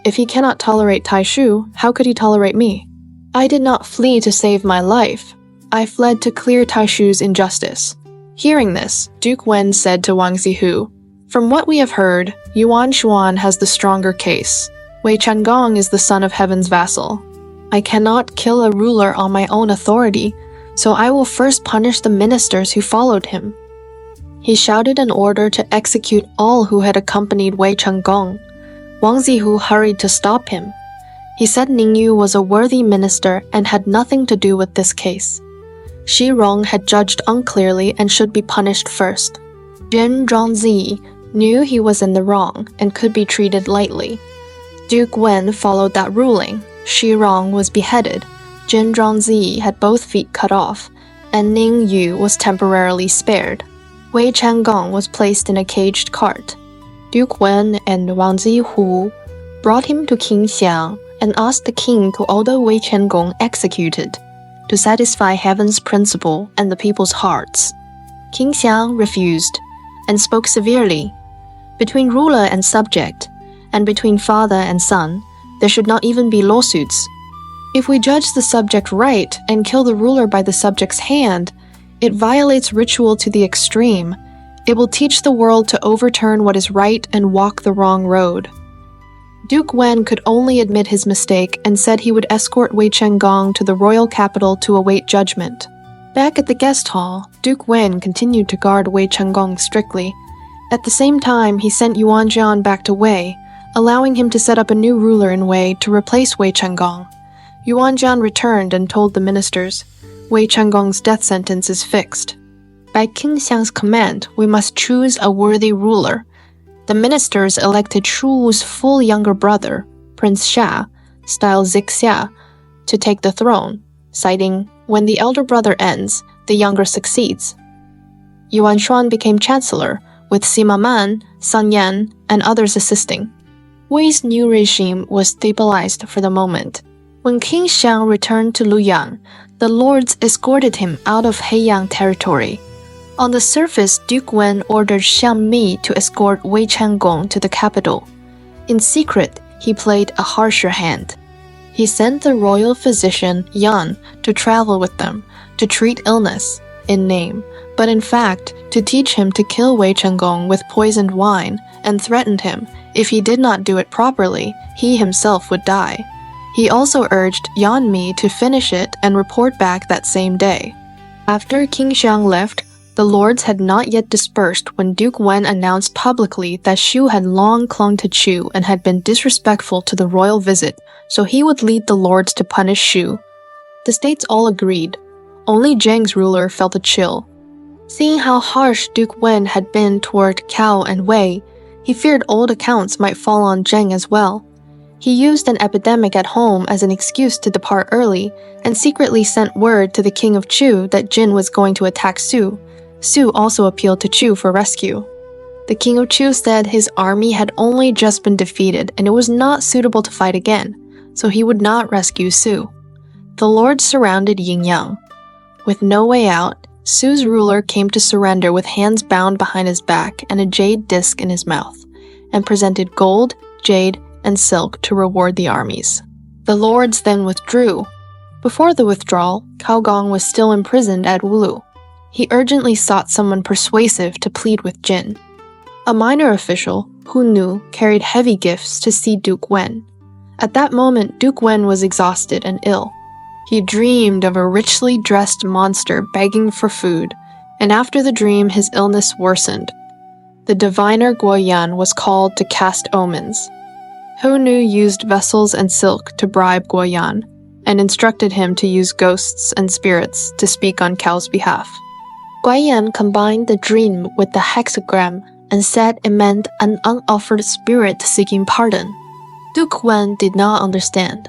If he cannot tolerate Taishu, how could he tolerate me? I did not flee to save my life. I fled to clear Taishu's injustice. Hearing this, Duke Wen said to Wang Zihu, From what we have heard, Yuan Shuan has the stronger case. Wei Changong is the Son of Heaven's vassal. I cannot kill a ruler on my own authority, so I will first punish the ministers who followed him. He shouted an order to execute all who had accompanied Wei Changong. Wang Zihu hurried to stop him. He said Ningyu was a worthy minister and had nothing to do with this case. Xi Rong had judged unclearly and should be punished first. Jin Zhongzi knew he was in the wrong and could be treated lightly. Duke Wen followed that ruling. Xi Rong was beheaded. Jin Zhongzi had both feet cut off, and Ning Yu was temporarily spared. Wei Changong was placed in a caged cart. Duke Wen and Wang Zihu brought him to Qingxiang and asked the king to order Wei Changong executed, to satisfy heaven's principle and the people's hearts. Qingxiang refused, and spoke severely. Between ruler and subject, and between father and son, there should not even be lawsuits. If we judge the subject right and kill the ruler by the subject's hand, it violates ritual to the extreme. It will teach the world to overturn what is right and walk the wrong road. Duke Wen could only admit his mistake and said he would escort Wei Changong to the royal capital to await judgment. Back at the guest hall, Duke Wen continued to guard Wei Changong strictly. At the same time, he sent Yuan Jian back to Wei, allowing him to set up a new ruler in Wei to replace Wei Changong. Yuan Jian returned and told the ministers, Wei Changong's death sentence is fixed. By Qingxiang's command, we must choose a worthy ruler. The ministers elected Shu Wu's full younger brother, Prince Xia, styled Zixia, to take the throne, citing, when the elder brother ends, the younger succeeds. Yuan Shuan became chancellor, with Sima Man, Sun Yan, and others assisting. Wei's new regime was stabilized for the moment. When King Xiang returned to Luoyang, the lords escorted him out of Heiyang territory. On the surface, Duke Wen ordered Xiang Mi to escort Wei Changong to the capital. In secret, he played a harsher hand. He sent the royal physician Yan to travel with them, to treat illness, in name, but in fact, to teach him to kill Wei Changong with poisoned wine, and threatened him, if he did not do it properly, he himself would die. He also urged Yan Mi to finish it and report back that same day. After King Xiang left, the lords had not yet dispersed when Duke Wen announced publicly that Xu had long clung to Chu and had been disrespectful to the royal visit, so he would lead the lords to punish Xu. The states all agreed. Only Zheng's ruler felt a chill. Seeing how harsh Duke Wen had been toward Cao and Wei, he feared old accounts might fall on Zheng as well. He used an epidemic at home as an excuse to depart early, and secretly sent word to the king of Chu that Jin was going to attack Su. Su also appealed to Chu for rescue. The king of Chu said his army had only just been defeated and it was not suitable to fight again, so he would not rescue Su. The lords surrounded Yingyang. With no way out, Su's ruler came to surrender with hands bound behind his back and a jade disc in his mouth, and presented gold, jade, and silk to reward the armies. The lords then withdrew. Before the withdrawal, Cao Gong was still imprisoned at Wulu. He urgently sought someone persuasive to plead with Jin. A minor official, Hu Nu, carried heavy gifts to see Duke Wen. At that moment, Duke Wen was exhausted and ill. He dreamed of a richly dressed monster begging for food, and after the dream his illness worsened. The diviner Guo Yan was called to cast omens. Hu Nu used vessels and silk to bribe Guo Yan, and instructed him to use ghosts and spirits to speak on Cao's behalf. Guo Yan combined the dream with the hexagram and said it meant an unoffered spirit seeking pardon. Duke Wen did not understand.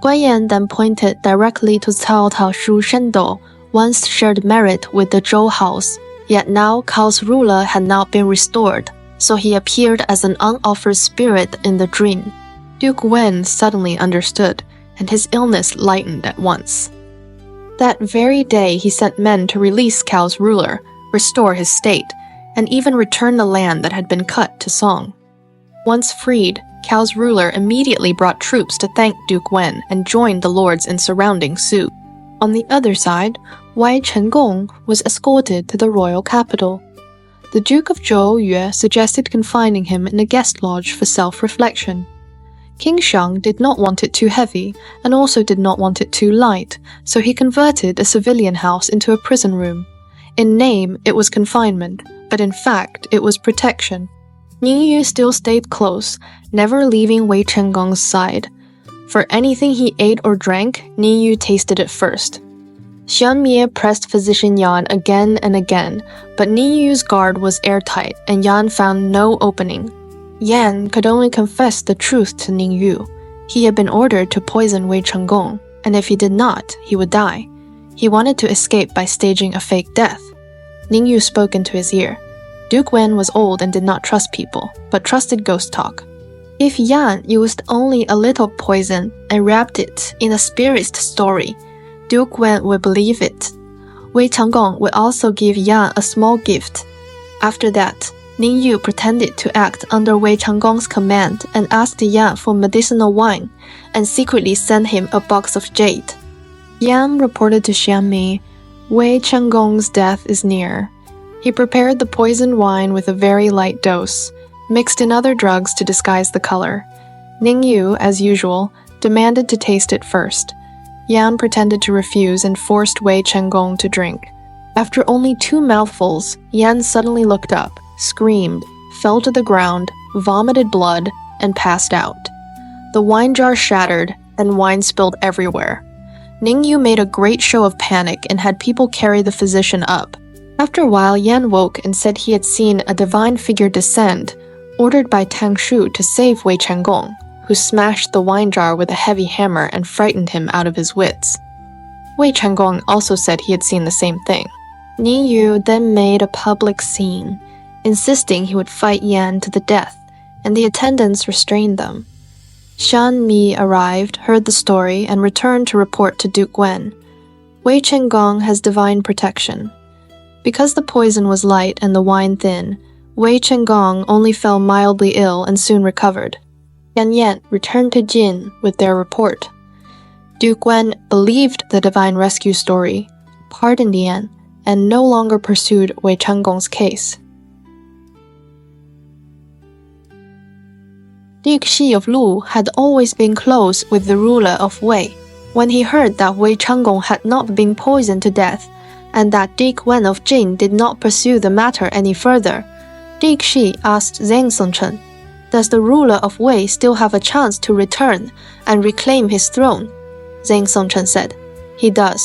Guo Yan then pointed directly to Cao Shu Shendo, once shared merit with the Zhou house, yet now Cao's ruler had not been restored, so he appeared as an unoffered spirit in the dream. Duke Wen suddenly understood, and his illness lightened at once. That very day he sent men to release Cao's ruler, restore his state, and even return the land that had been cut to Song. Once freed, Cao's ruler immediately brought troops to thank Duke Wen and joined the lords in surrounding Su. On the other side, Wei Chou was escorted to the royal capital. The Duke of Zhou suggested confining him in a guest lodge for self-reflection. King Shang did not want it too heavy and also did not want it too light, so he converted a civilian house into a prison room. In name, it was confinement, but in fact, it was protection. Ning Yu still stayed close, never leaving Wei Chengong's side. For anything he ate or drank, Ning Yu tasted it first. Xian Mie pressed physician Yan again and again, but Ning Yu's guard was airtight and Yan found no opening. Yan could only confess the truth to Ning Yu. He had been ordered to poison Wei Chenggong, and if he did not, he would die. He wanted to escape by staging a fake death. Ning Yu spoke into his ear. Duke Wen was old and did not trust people, but trusted ghost talk. If Yan used only a little poison and wrapped it in a spirit story, Duke Wen would believe it. Wei Chenggong would also give Yan a small gift. After that, Ning Yu pretended to act under Wei Chenggong's command and asked Yan for medicinal wine, and secretly sent him a box of jade. Yan reported to Xianmi, Wei Chenggong's death is near. He prepared the poisoned wine with a very light dose, mixed in other drugs to disguise the color. Ning Yu, as usual, demanded to taste it first. Yan pretended to refuse and forced Wei Chenggong to drink. After only 2 mouthfuls, Yan suddenly looked up, screamed, fell to the ground, vomited blood, and passed out. The wine jar shattered, and wine spilled everywhere. Ning Yu made a great show of panic and had people carry the physician up. After a while, Yan woke and said he had seen a divine figure descend, ordered by Tang Shu to save Wei Chenggong, who smashed the wine jar with a heavy hammer and frightened him out of his wits. Wei Chenggong also said he had seen the same thing. Ning Yu then made a public scene, insisting he would fight Yan to the death, and the attendants restrained them. Shan Mi arrived, heard the story, and returned to report to Duke Wen. Wei Chenggong has divine protection. Because the poison was light and the wine thin, Wei Chenggong only fell mildly ill and soon recovered. Yan Yan returned to Jin with their report. Duke Wen believed the divine rescue story, pardoned Yan, and no longer pursued Wei Chenggong's case. Duke Xi of Lu had always been close with the ruler of Wei. When he heard that Wei Chenggong had not been poisoned to death, and that Duke Wen of Jin did not pursue the matter any further, Duke Xi asked Zhang Songchen, "Does the ruler of Wei still have a chance to return and reclaim his throne?" Zhang Songchen said, "He does."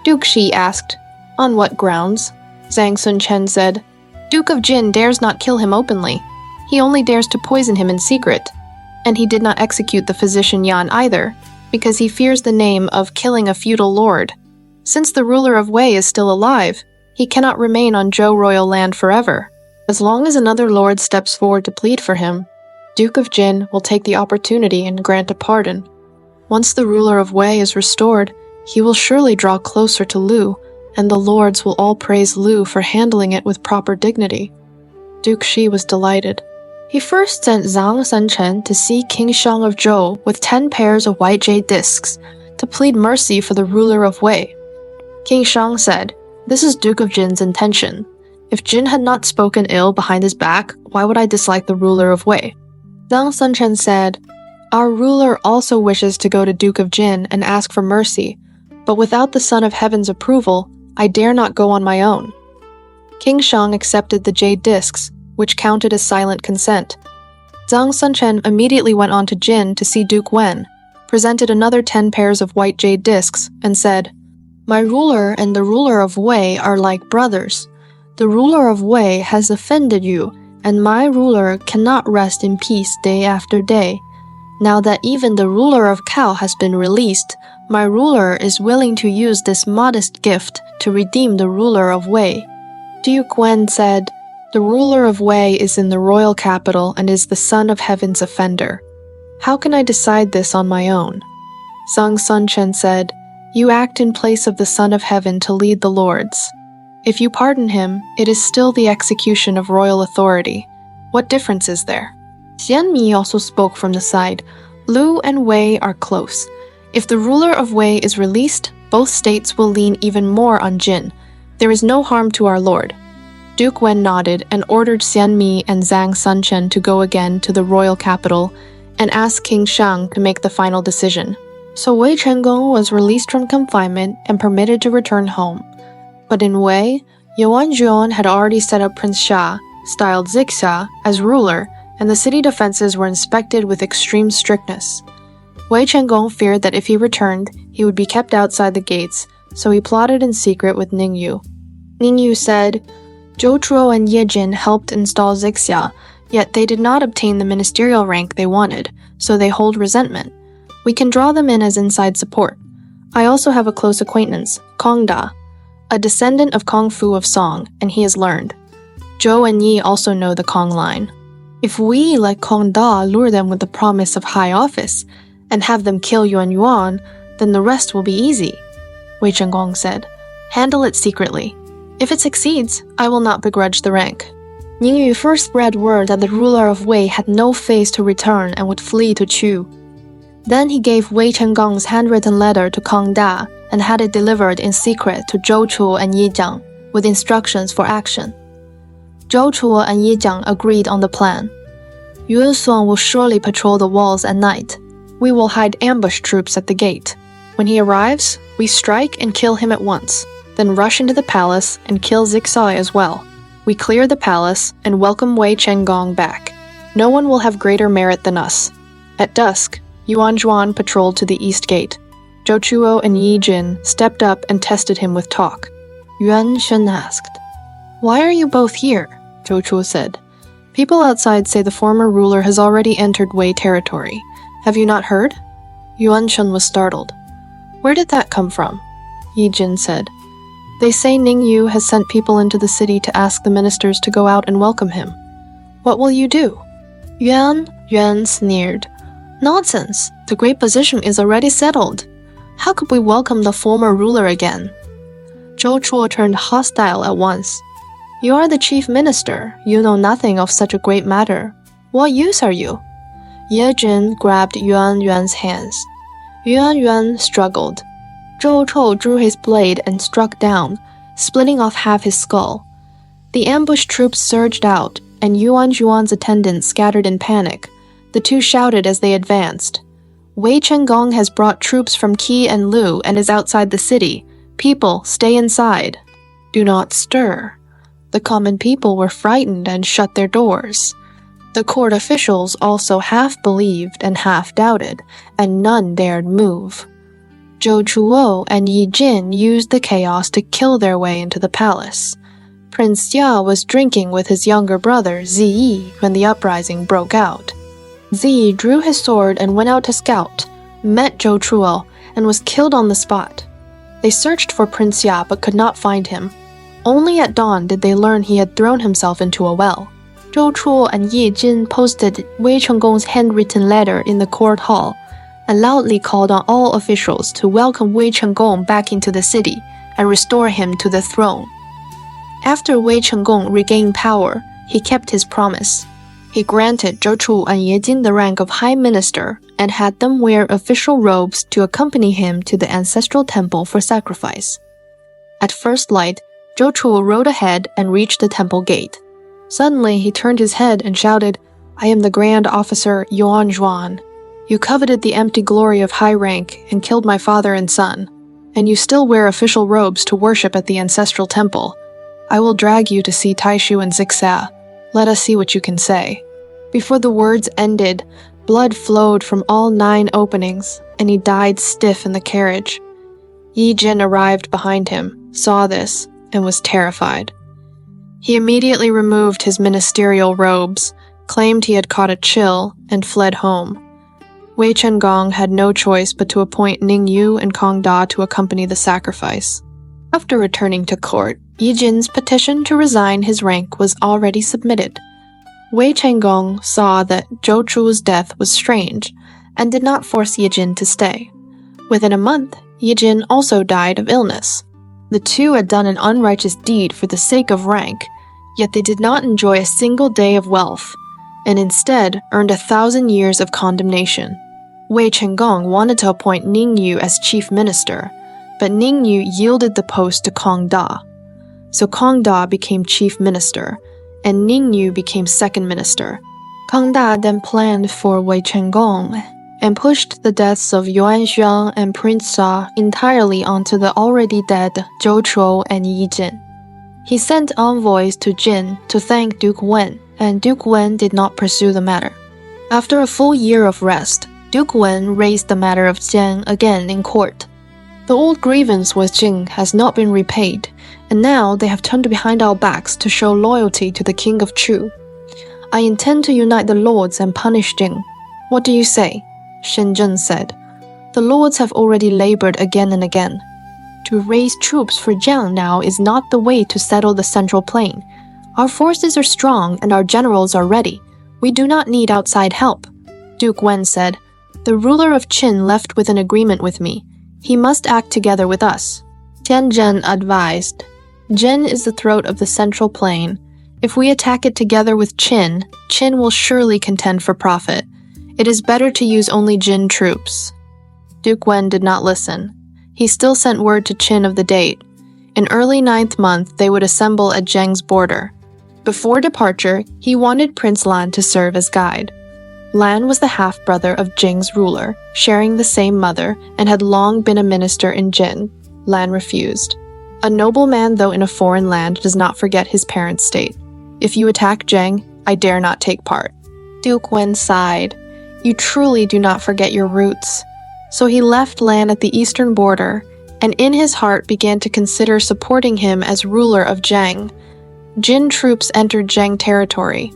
Duke Xi asked, "On what grounds?" Zhang Sunchen said, "Duke of Jin dares not kill him openly. He only dares to poison him in secret. And he did not execute the physician Yan either, because he fears the name of killing a feudal lord. Since the ruler of Wei is still alive, he cannot remain on Zhou royal land forever. As long as another lord steps forward to plead for him, Duke of Jin will take the opportunity and grant a pardon. Once the ruler of Wei is restored, he will surely draw closer to Lu, and the lords will all praise Lu for handling it with proper dignity." Duke Shi was delighted. He first sent Zhang Sanchen to see King Shang of Zhou with 10 pairs of white jade discs to plead mercy for the ruler of Wei. King Shang said, "This is Duke of Jin's intention. If Jin had not spoken ill behind his back, why would I dislike the ruler of Wei?" Zhang Sanchen said, "Our ruler also wishes to go to Duke of Jin and ask for mercy, but without the Son of Heaven's approval, I dare not go on my own." King Shang accepted the jade discs, which counted as silent consent. Zhang Sanchen immediately went on to Jin to see Duke Wen, presented another 10 pairs of white jade discs, and said, "My ruler and the ruler of Wei are like brothers. The ruler of Wei has offended you, and my ruler cannot rest in peace day after day. Now that even the ruler of Cao has been released, my ruler is willing to use this modest gift to redeem the ruler of Wei." Duke Wen said, "The ruler of Wei is in the royal capital and is the son of heaven's offender. How can I decide this on my own?" Zhang Sanchen said, "You act in place of the Son of Heaven to lead the lords. If you pardon him, it is still the execution of royal authority. What difference is there?" Xian Mi also spoke from the side. "Lu and Wei are close. If the ruler of Wei is released, both states will lean even more on Jin. There is no harm to our lord." Duke Wen nodded and ordered Xian Mi and Zhang Sanchen to go again to the royal capital and ask King Shang to make the final decision. So Wei Chengong was released from confinement and permitted to return home. But in Wei, Yuan Zhuan had already set up Prince Xia, styled Zixia, as ruler, and the city defenses were inspected with extreme strictness. Wei Chengong feared that if he returned, he would be kept outside the gates, so he plotted in secret with Ning Yu. Ning Yu said, "Zhou Chuo and Ye Jin helped install Zixia, yet they did not obtain the ministerial rank they wanted, so they hold resentment. We can draw them in as inside support. I also have a close acquaintance, Kong Da, a descendant of Kong Fu of Song, and he has learned. Zhou and Yi also know the Kong line. If we, like Kong Da, lure them with the promise of high office, and have them kill Yuan, then the rest will be easy," Wei Chengong said. "Handle it secretly. If it succeeds, I will not begrudge the rank." Ning Yu first spread word that the ruler of Wei had no face to return and would flee to Chu. Then he gave Wei Chengong's handwritten letter to Kong Da and had it delivered in secret to Zhou Chuo and Yi Jiang, with instructions for action. Zhou Chuo and Yi Jiang agreed on the plan. "Yuan Song will surely patrol the walls at night. We will hide ambush troops at the gate. When he arrives, we strike and kill him at once, then rush into the palace and kill Zixia as well. We clear the palace and welcome Wei Chengong back. No one will have greater merit than us." At dusk, Yuan Zhuan patrolled to the east gate. Zhou Chuo and Yi Jin stepped up and tested him with talk. Yuan Shen asked, "Why are you both here?" Zhou Chuo said, "People outside say the former ruler has already entered Wei territory. Have you not heard?" Yuan Shen was startled. "Where did that come from?" Yi Jin said, "They say Ning Yu has sent people into the city to ask the ministers to go out and welcome him. What will you do?" Yuan sneered. "Nonsense! The great position is already settled. How could we welcome the former ruler again?" Zhou Chuo turned hostile at once. "You are the chief minister. You know nothing of such a great matter. What use are you?" Ye Jin grabbed Yuan's hands. Yuan struggled. Zhou Chuo drew his blade and struck down, splitting off half his skull. The ambush troops surged out, and Yuan Zhuan's attendants scattered in panic. The two shouted as they advanced. "Wei Chengong has brought troops from Qi and Lu and is outside the city. People, stay inside. Do not stir." The common people were frightened and shut their doors. The court officials also half believed and half doubted, and none dared move. Zhou Chuo and Yi Jin used the chaos to kill their way into the palace. Prince Xia was drinking with his younger brother, Ziyi, when the uprising broke out. Ziyi drew his sword and went out to scout, met Zhou Chuo, and was killed on the spot. They searched for Prince Xia but could not find him. Only at dawn did they learn he had thrown himself into a well. Zhou Chuo and Yi Jin posted Wei Chengong's handwritten letter in the court hall and loudly called on all officials to welcome Wei Chengong back into the city, and restore him to the throne. After Wei Chou regained power, he kept his promise. He granted Zhou Chu and Ye Jin the rank of High Minister and had them wear official robes to accompany him to the ancestral temple for sacrifice. At first light, Zhou Chu rode ahead and reached the temple gate. Suddenly, he turned his head and shouted, "I am the Grand Officer Yuan Zhuan. You coveted the empty glory of high rank and killed my father and son, and you still wear official robes to worship at the ancestral temple. I will drag you to see Taishu and Zixia. Let us see what you can say." Before the words ended, blood flowed from all 9 openings, and he died stiff in the carriage. Yi Jin arrived behind him, saw this, and was terrified. He immediately removed his ministerial robes, claimed he had caught a chill, and fled home. Wei Chengong had no choice but to appoint Ning Yu and Kong Da to accompany the sacrifice. After returning to court, Yi Jin's petition to resign his rank was already submitted. Wei Chengong saw that Zhou Chu's death was strange and did not force Yi Jin to stay. Within a month, Yi Jin also died of illness. The two had done an unrighteous deed for the sake of rank, yet they did not enjoy a single day of wealth, and instead earned 1,000 years of condemnation. Wei Chengong wanted to appoint Ning Yu as chief minister, but Ning Yu yielded the post to Kong Da. So Kong Da became chief minister, and Ning Yu became second minister. Kong Da then planned for Wei Chengong, and pushed the deaths of Yuan Xuan and Prince Xia entirely onto the already dead Zhou Chu and Yi Jin. He sent envoys to Jin to thank Duke Wen, and Duke Wen did not pursue the matter. After a full year of rest, Duke Wen raised the matter of Jian again in court. The old grievance with Jin has not been repaid, and now they have turned behind our backs to show loyalty to the King of Chu. I intend to unite the lords and punish Jin. What do you say? Shen Zhen said. The lords have already labored again and again. To raise troops for Jiang now is not the way to settle the central plain. Our forces are strong and our generals are ready. We do not need outside help. Duke Wen said, The ruler of Qin left with an agreement with me. He must act together with us. Tian Zhen advised, Jin is the throat of the central plain. If we attack it together with Qin, Qin will surely contend for profit. It is better to use only Jin troops. Duke Wen did not listen. He still sent word to Qin of the date. In early 9th month, they would assemble at Zheng's border. Before departure, he wanted Prince Lan to serve as guide. Lan was the half-brother of Jing's ruler, sharing the same mother, and had long been a minister in Jin. Lan refused. A nobleman, though in a foreign land, does not forget his parents' state. If you attack Zheng, I dare not take part. Duke Wen sighed. You truly do not forget your roots. So he left Lan at the eastern border, and in his heart began to consider supporting him as ruler of Zheng. Jin troops entered Zheng territory.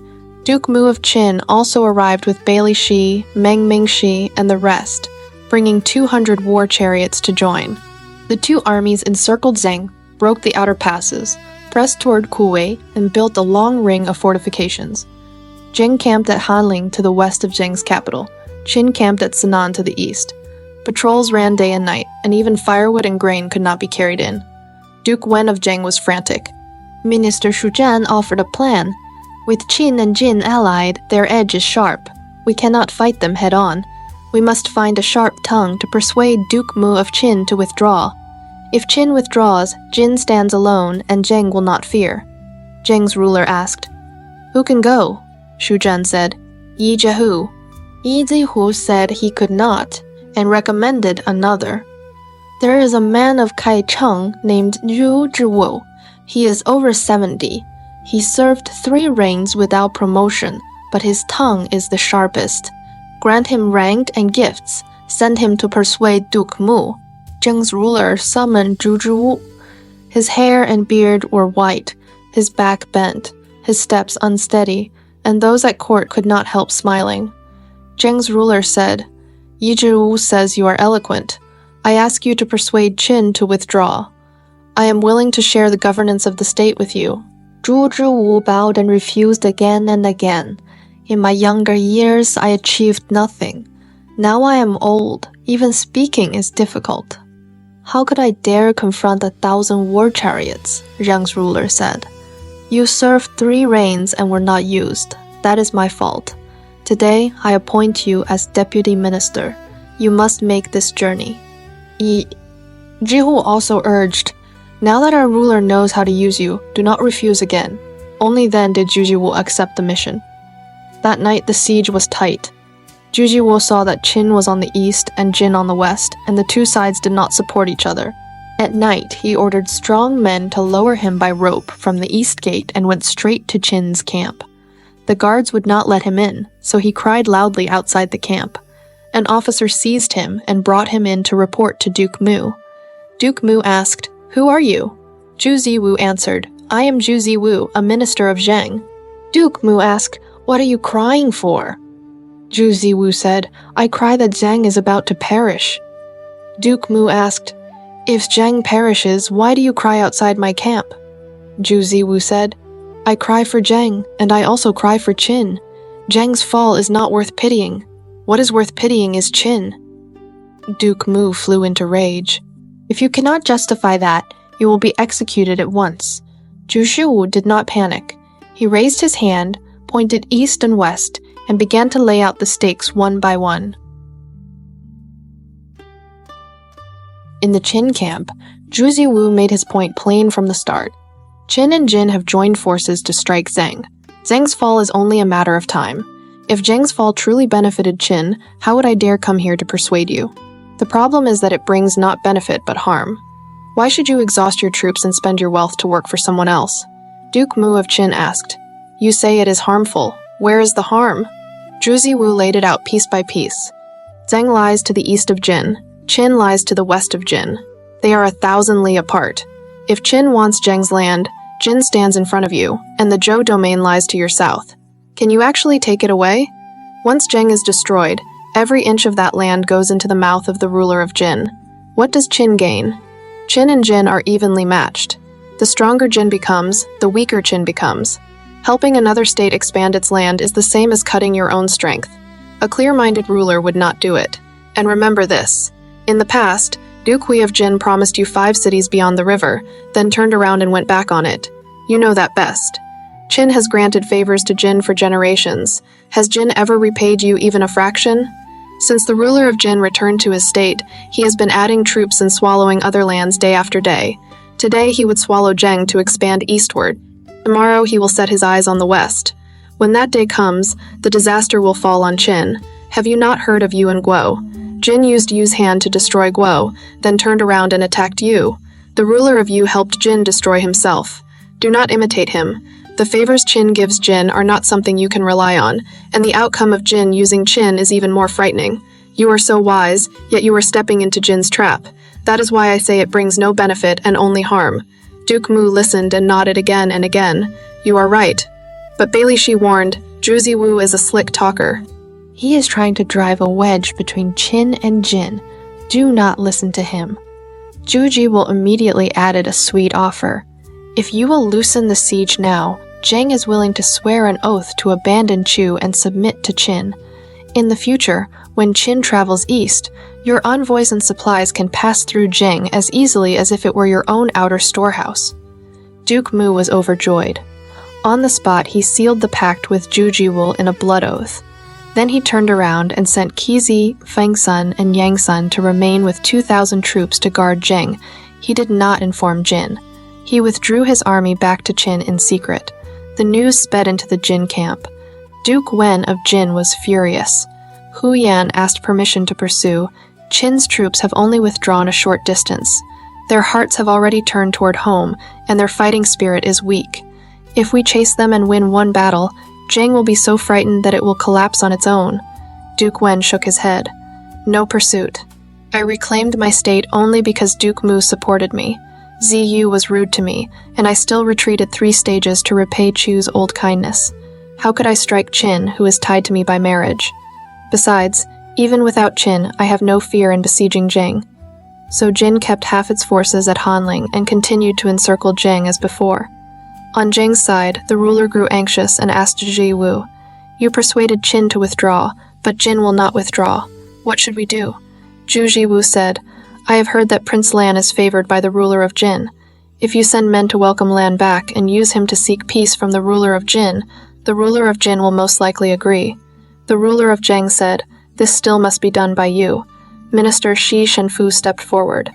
Duke Mu of Qin also arrived with Bailey Shi, Meng Mingxi, and the rest, bringing 200 war chariots to join. The two armies encircled Zheng, broke the outer passes, pressed toward Kuwei, and built a long ring of fortifications. Jing camped at Hanling to the west of Zheng's capital. Qin camped at Sinan to the east. Patrols ran day and night, and even firewood and grain could not be carried in. Duke Wen of Jing was frantic. Minister Shu Zhan offered a plan. With Qin and Jin allied, their edge is sharp. We cannot fight them head-on. We must find a sharp tongue to persuade Duke Mu of Qin to withdraw. If Qin withdraws, Jin stands alone, and Zheng will not fear. Zheng's ruler asked, Who can go? Shu Zhan said, Yi Zhihu. Yi Zihu said he could not, and recommended another. There is a man of Kaicheng named Zhu Zhiwu. He is over 70. He served 3 reigns without promotion, but his tongue is the sharpest. Grant him rank and gifts. Send him to persuade Duke Mu. Zheng's ruler summoned Zhu Zhiwu. His hair and beard were white, his back bent, his steps unsteady, and those at court could not help smiling. Zheng's ruler said, Yi Zhiwu says you are eloquent. I ask you to persuade Qin to withdraw. I am willing to share the governance of the state with you. Zhu Zhiwu bowed and refused again and again. In my younger years, I achieved nothing. Now I am old. Even speaking is difficult. How could I dare confront 1,000 war chariots? Zhang's ruler said. You served 3 reigns and were not used. That is my fault. Today, I appoint you as deputy minister. You must make this journey. Jihu also urged, now that our ruler knows how to use you, do not refuse again. Only then did Jujiwu accept the mission. That night the siege was tight. Jujiwu saw that Qin was on the east and Jin on the west, and the 2 sides did not support each other. At night, he ordered strong men to lower him by rope from the east gate and went straight to Qin's camp. The guards would not let him in, so he cried loudly outside the camp. An officer seized him and brought him in to report to Duke Mu. Duke Mu asked, Who are you? Zhu Ziwu answered, I am Zhu Ziwu, a minister of Zhang. Duke Mu asked, What are you crying for? Zhu Ziwu said, I cry that Zhang is about to perish. Duke Mu asked, If Zhang perishes, why do you cry outside my camp? Zhu Ziwu said, I cry for Zhang, and I also cry for Qin. Zhang's fall is not worth pitying. What is worth pitying is Qin. Duke Mu flew into rage. If you cannot justify that, you will be executed at once. Zhu Shiwu did not panic. He raised his hand, pointed east and west, and began to lay out the stakes one by one. In the Qin camp, Zhu Ziwu made his point plain from the start. Qin and Jin have joined forces to strike Zhang. Zhang's fall is only a matter of time. If Zhang's fall truly benefited Qin, how would I dare come here to persuade you? The problem is that it brings not benefit but harm. Why should you exhaust your troops and spend your wealth to work for someone else? Duke Mu of Qin asked, You say it is harmful. Where is the harm? Zhu Ziwu laid it out piece by piece. Zhang lies to the east of Jin. Qin lies to the west of Jin. They are 1,000 li apart. If Qin wants Zhang's land, Jin stands in front of you, and the Zhou domain lies to your south. Can you actually take it away? Once Zhang is destroyed, every inch of that land goes into the mouth of the ruler of Jin. What does Qin gain? Qin and Jin are evenly matched. The stronger Jin becomes, the weaker Qin becomes. Helping another state expand its land is the same as cutting your own strength. A clear-minded ruler would not do it. And remember this. In the past, Duke Wen of Jin promised you 5 cities beyond the river, then turned around and went back on it. You know that best. Qin has granted favors to Jin for generations. Has Jin ever repaid you even a fraction? Since the ruler of Jin returned to his state, he has been adding troops and swallowing other lands day after day. Today he would swallow Zhang to expand eastward. Tomorrow he will set his eyes on the west. When that day comes, the disaster will fall on Qin. Have you not heard of Yu and Guo? Jin used Yu's hand to destroy Guo, then turned around and attacked Yu. The ruler of Yu helped Jin destroy himself. Do not imitate him. The favors Qin gives Jin are not something you can rely on, and the outcome of Jin using Qin is even more frightening. You are so wise, yet you are stepping into Jin's trap. That is why I say it brings no benefit and only harm. Duke Mu listened and nodded again and again. You are right. But Bailey Shi warned, Zhu Ziwu is a slick talker. He is trying to drive a wedge between Qin and Jin. Do not listen to him. Zhu Ziwu immediately added a sweet offer. If you will loosen the siege now, Zhang is willing to swear an oath to abandon Chu and submit to Qin. In the future, when Qin travels east, your envoys and supplies can pass through Zhang as easily as if it were your own outer storehouse. Duke Mu was overjoyed. On the spot, he sealed the pact with Zhu Ziwu in a blood oath. Then he turned around and sent Qizi, Feng Sun, and Yang Sun to remain with 2,000 troops to guard Zhang. He did not inform Jin. He withdrew his army back to Qin in secret. The news sped into the Jin camp. Duke Wen of Jin was furious. Hu Yan asked permission to pursue. Qin's troops have only withdrawn a short distance. Their hearts have already turned toward home, and their fighting spirit is weak. If we chase them and win one battle, Zhang will be so frightened that it will collapse on its own. Duke Wen shook his head. No pursuit. I reclaimed my state only because Duke Mu supported me. Ziyu was rude to me, and I still retreated 3 stages to repay Chu's old kindness. How could I strike Qin, who is tied to me by marriage? Besides, even without Qin, I have no fear in besieging Zhang. So Jin kept half its forces at Hanling and continued to encircle Zhang as before. On Zhang's side, the ruler grew anxious and asked Zhi Wu, You persuaded Qin to withdraw, but Jin will not withdraw. What should we do? Zhu Jiwu said, I have heard that Prince Lan is favored by the ruler of Jin. If you send men to welcome Lan back and use him to seek peace from the ruler of Jin, the ruler of Jin will most likely agree. The ruler of Zhang said, "This still must be done by you." Minister Shi Shenfu stepped forward.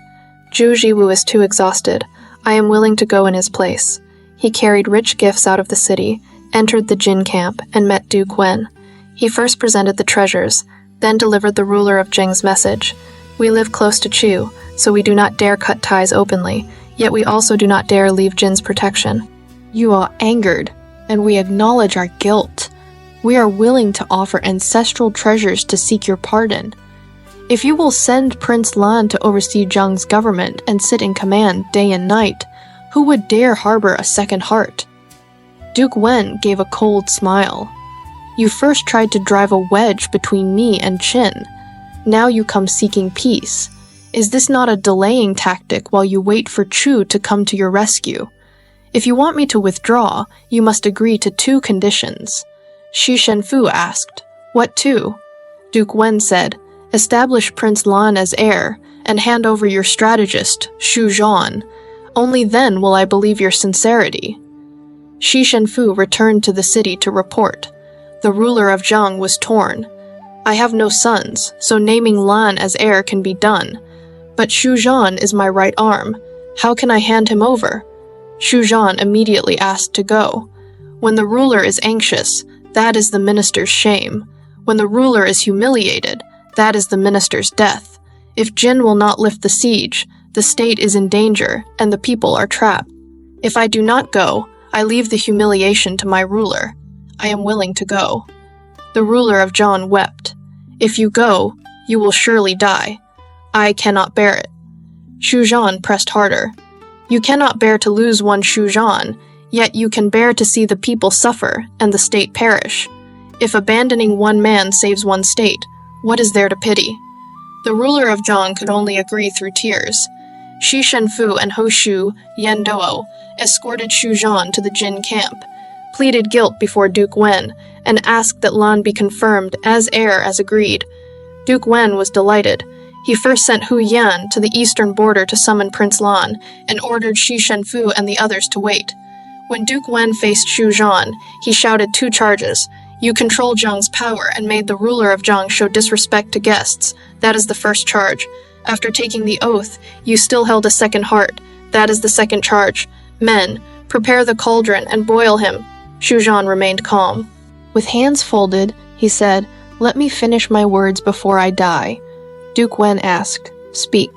Zhu Jiwu is too exhausted. I am willing to go in his place. He carried rich gifts out of the city, entered the Jin camp, and met Duke Wen. He first presented the treasures, then delivered the ruler of Zheng's message. We live close to Chu, so we do not dare cut ties openly, yet we also do not dare leave Jin's protection. You are angered, and we acknowledge our guilt. We are willing to offer ancestral treasures to seek your pardon. If you will send Prince Lan to oversee Zhang's government and sit in command day and night, who would dare harbor a second heart? Duke Wen gave a cold smile. You first tried to drive a wedge between me and Qin. Now you come seeking peace. Is this not a delaying tactic while you wait for Chu to come to your rescue? If you want me to withdraw, you must agree to 2 conditions. Shi Shenfu asked, "What 2?" Duke Wen said, "Establish Prince Lan as heir, and hand over your strategist, Xu Zhan. Only then will I believe your sincerity." Shi Shenfu returned to the city to report. The ruler of Zhang was torn. "I have no sons, so naming Lan as heir can be done. But Xu Zhan is my right arm. How can I hand him over?" Xu Zhan immediately asked to go. When the ruler is anxious, that is the minister's shame. When the ruler is humiliated, that is the minister's death. If Jin will not lift the siege, the state is in danger, and the people are trapped. If I do not go, I leave the humiliation to my ruler. I am willing to go. The ruler of Zhang wept. "If you go, you will surely die. I cannot bear it." Xu Zhan pressed harder. "You cannot bear to lose one Xu Zhan, yet you can bear to see the people suffer and the state perish. If abandoning one man saves one state, what is there to pity?" The ruler of Zhang could only agree through tears. Shi Shenfu and Ho Shu Yendou escorted Xu Zhan to the Jin camp, pleaded guilt before Duke Wen, and asked that Lan be confirmed as heir as agreed. Duke Wen was delighted. He first sent Hu Yan to the eastern border to summon Prince Lan, and ordered Shi Shenfu and the others to wait. When Duke Wen faced Xu Zhan, he shouted 2 charges. "You control Zhang's power and made the ruler of Zhang show disrespect to guests. That is the first charge. After taking the oath, you still held a second heart. That is the second charge. Men, prepare the cauldron and boil him." Xu Zhan remained calm. With hands folded, he said, "Let me finish my words before I die." Duke Wen asked, "Speak."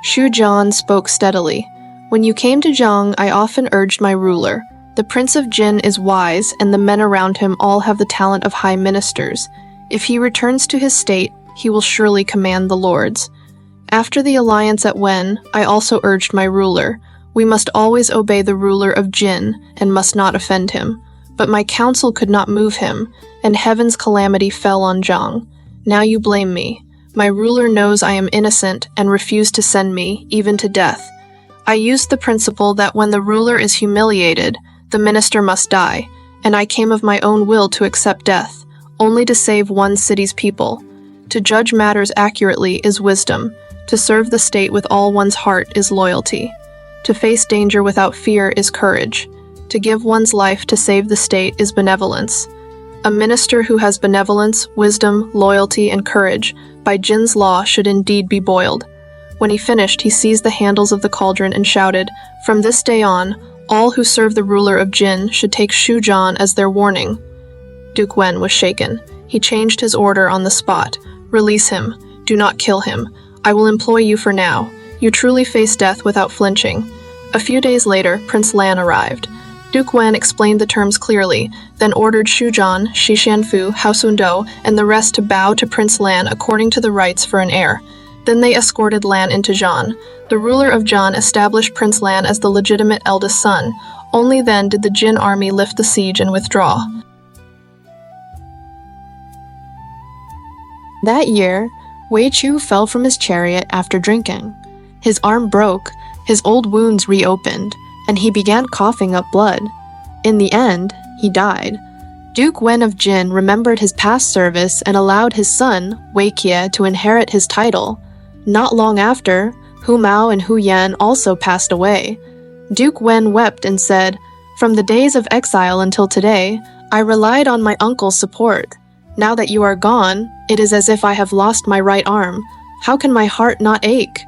Xu Zhan spoke steadily. "When you came to Zhang, I often urged my ruler. The Prince of Jin is wise, and the men around him all have the talent of high ministers. If he returns to his state, he will surely command the lords. After the alliance at Wen, I also urged my ruler. We must always obey the ruler of Jin, and must not offend him. But my counsel could not move him, and heaven's calamity fell on Zhang. Now you blame me. My ruler knows I am innocent and refused to send me, even to death. I used the principle that when the ruler is humiliated, the minister must die, and I came of my own will to accept death, only to save one city's people. To judge matters accurately is wisdom. To serve the state with all one's heart is loyalty. To face danger without fear is courage. To give one's life to save the state is benevolence. A minister who has benevolence, wisdom, loyalty, and courage, by Jin's law, should indeed be boiled." When he finished, he seized the handles of the cauldron and shouted, "From this day on, all who serve the ruler of Jin should take Xu Zhan as their warning." Duke Wen was shaken. He changed his order on the spot. "Release him. Do not kill him. I will employ you for now. You truly face death without flinching." A few days later, Prince Lan arrived. Duke Wen explained the terms clearly, then ordered Xu Zhan, Shi Shenfu, Hao Sundou, and the rest to bow to Prince Lan according to the rites for an heir. Then they escorted Lan into Zhan. The ruler of Zhan established Prince Lan as the legitimate eldest son. Only then did the Jin army lift the siege and withdraw. That year, Wei Chou fell from his chariot after drinking. His arm broke, his old wounds reopened, and he began coughing up blood. In the end, he died. Duke Wen of Jin remembered his past service and allowed his son, Wei Kie, to inherit his title. Not long after, Hu Mao and Hu Yan also passed away. Duke Wen wept and said, "From the days of exile until today, I relied on my uncle's support. Now that you are gone, it is as if I have lost my right arm. How can my heart not ache?"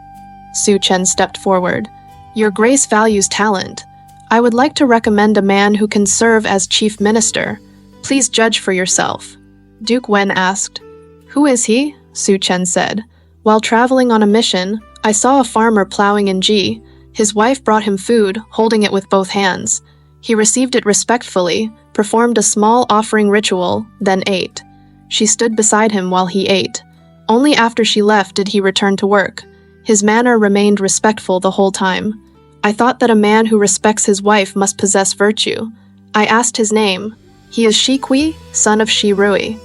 Su Chen stepped forward. "Your Grace values talent. I would like to recommend a man who can serve as chief minister. Please judge for yourself." Duke Wen asked. "Who is he?" Su Chen said. "While traveling on a mission, I saw a farmer plowing in Ji. His wife brought him food, holding it with both hands. He received it respectfully, performed a small offering ritual, then ate. She stood beside him while he ate. Only after she left did he return to work. His manner remained respectful the whole time. I thought that a man who respects his wife must possess virtue. I asked his name. He is Zhao Cui, son of Shi Rui.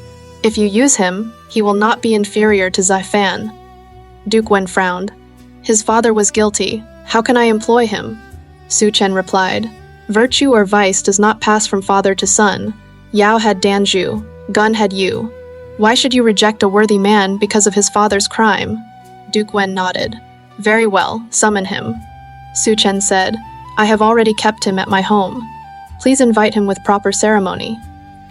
If you use him, he will not be inferior to Fan." Duke Wen frowned. "His father was guilty. How can I employ him?" Su Chen replied, "Virtue or vice does not pass from father to son. Yao had Danju, Gun had you. Why should you reject a worthy man because of his father's crime?" Duke Wen nodded. "Very well, summon him." Su Chen said, "I have already kept him at my home. Please invite him with proper ceremony."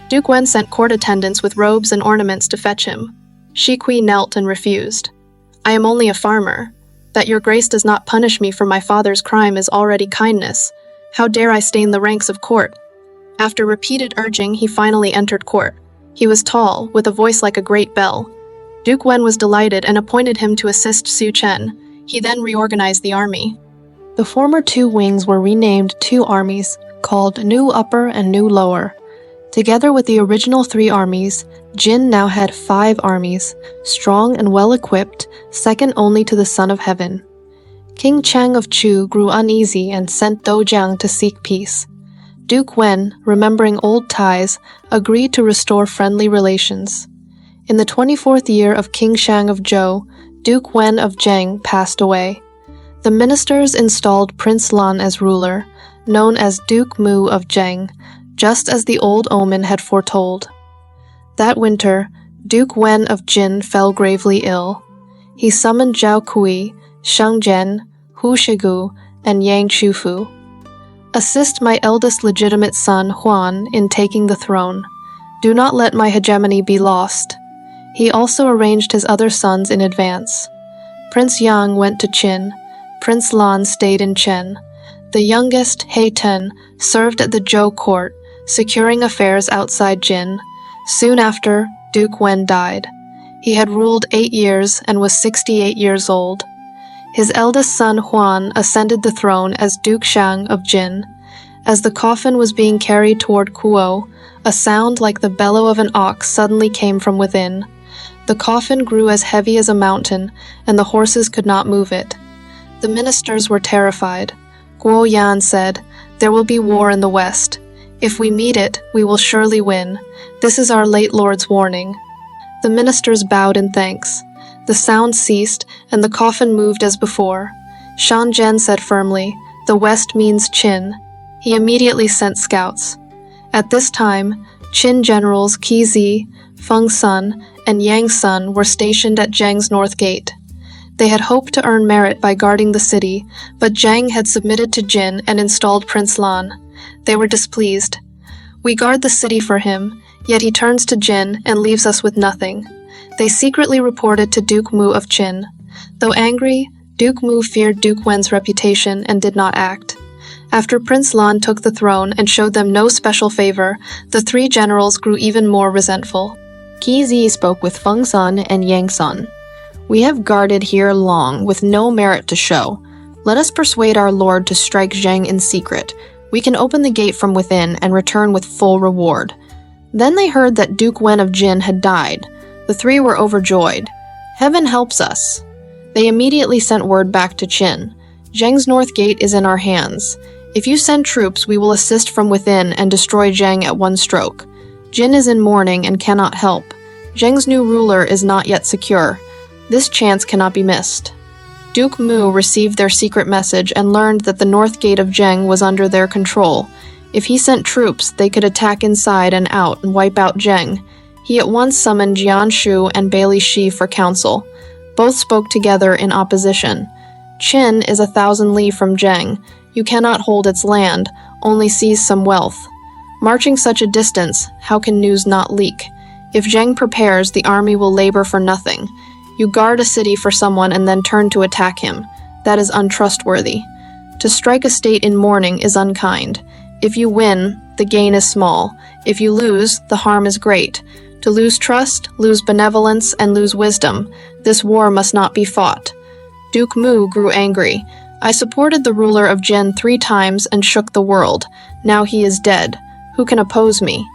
Duke Wen sent court attendants with robes and ornaments to fetch him. Zhao Cui knelt and refused. "I am only a farmer. That your grace does not punish me for my father's crime is already kindness. How dare I stain the ranks of court?" After repeated urging, he finally entered court. He was tall, with a voice like a great bell. Duke Wen was delighted and appointed him to assist Su Chen. He then reorganized the army. The former two wings were renamed two armies, called New Upper and New Lower. Together with the original three armies, Jin now had 5 armies, strong and well-equipped, second only to the Son of Heaven. King Chang of Chu grew uneasy and sent Dojiang to seek peace. Duke Wen, remembering old ties, agreed to restore friendly relations. In the 24th year of King Shang of Zhou, Duke Wen of Jin passed away. The ministers installed Prince Lan as ruler, known as Duke Mu of Jin, just as the old omen had foretold. That winter, Duke Wen of Jin fell gravely ill. He summoned Zhao Cui, Shang Jian, Hu Shigu, and Yang Chufu. "Assist my eldest legitimate son, Huan, in taking the throne. Do not let my hegemony be lost." He also arranged his other sons in advance. Prince Yang went to Qin. Prince Lan stayed in Chen. The youngest, He Ten, served at the Zhou court, securing affairs outside Jin. Soon after, Duke Wen died. He had ruled 8 years and was 68 years old. His eldest son Huan ascended the throne as Duke Shang of Jin. As the coffin was being carried toward Kuo, a sound like the bellow of an ox suddenly came from within. The coffin grew as heavy as a mountain, and the horses could not move it. The ministers were terrified. Guo Yan said, "There will be war in the west. If we meet it, we will surely win. This is our late lord's warning." The ministers bowed in thanks. The sound ceased, and the coffin moved as before. Shan Zhen said firmly, "The west means Qin." He immediately sent scouts. At this time, Qin generals Qi Zi, Feng Sun, and Yang Sun were stationed at Zheng's north gate. They had hoped to earn merit by guarding the city, but Zheng had submitted to Jin and installed Prince Lan. They were displeased. "We guard the city for him, yet he turns to Jin and leaves us with nothing." They secretly reported to Duke Mu of Qin. Though angry, Duke Mu feared Duke Wen's reputation and did not act. After Prince Lan took the throne and showed them no special favor, the 3 generals grew even more resentful. Qi Zi spoke with Feng Sun and Yang Sun. "We have guarded here long, with no merit to show. Let us persuade our lord to strike Zheng in secret. We can open the gate from within and return with full reward." Then they heard that Duke Wen of Jin had died. The 3 were overjoyed. "Heaven helps us." They immediately sent word back to Qin. "Zheng's north gate is in our hands. If you send troops, we will assist from within and destroy Zheng at one stroke. Jin is in mourning and cannot help. Zheng's new ruler is not yet secure. This chance cannot be missed." Duke Mu received their secret message and learned that the north gate of Zheng was under their control. If he sent troops, they could attack inside and out and wipe out Zheng. He at once summoned Jian Shu and Bailey Shi for counsel. Both spoke together in opposition. Qin is 1,000 li from Zheng. You cannot hold its land, only seize some wealth. Marching such a distance, how can news not leak? If Zheng prepares, the army will labor for nothing. You guard a city for someone and then turn to attack him. That is untrustworthy. To strike a state in mourning is unkind. If you win, the gain is small. If you lose, the harm is great. To lose trust, lose benevolence, and lose wisdom, this war must not be fought. Duke Mu grew angry. I supported the ruler of Jin 3 times and shook the world. Now he is dead. Who can oppose me?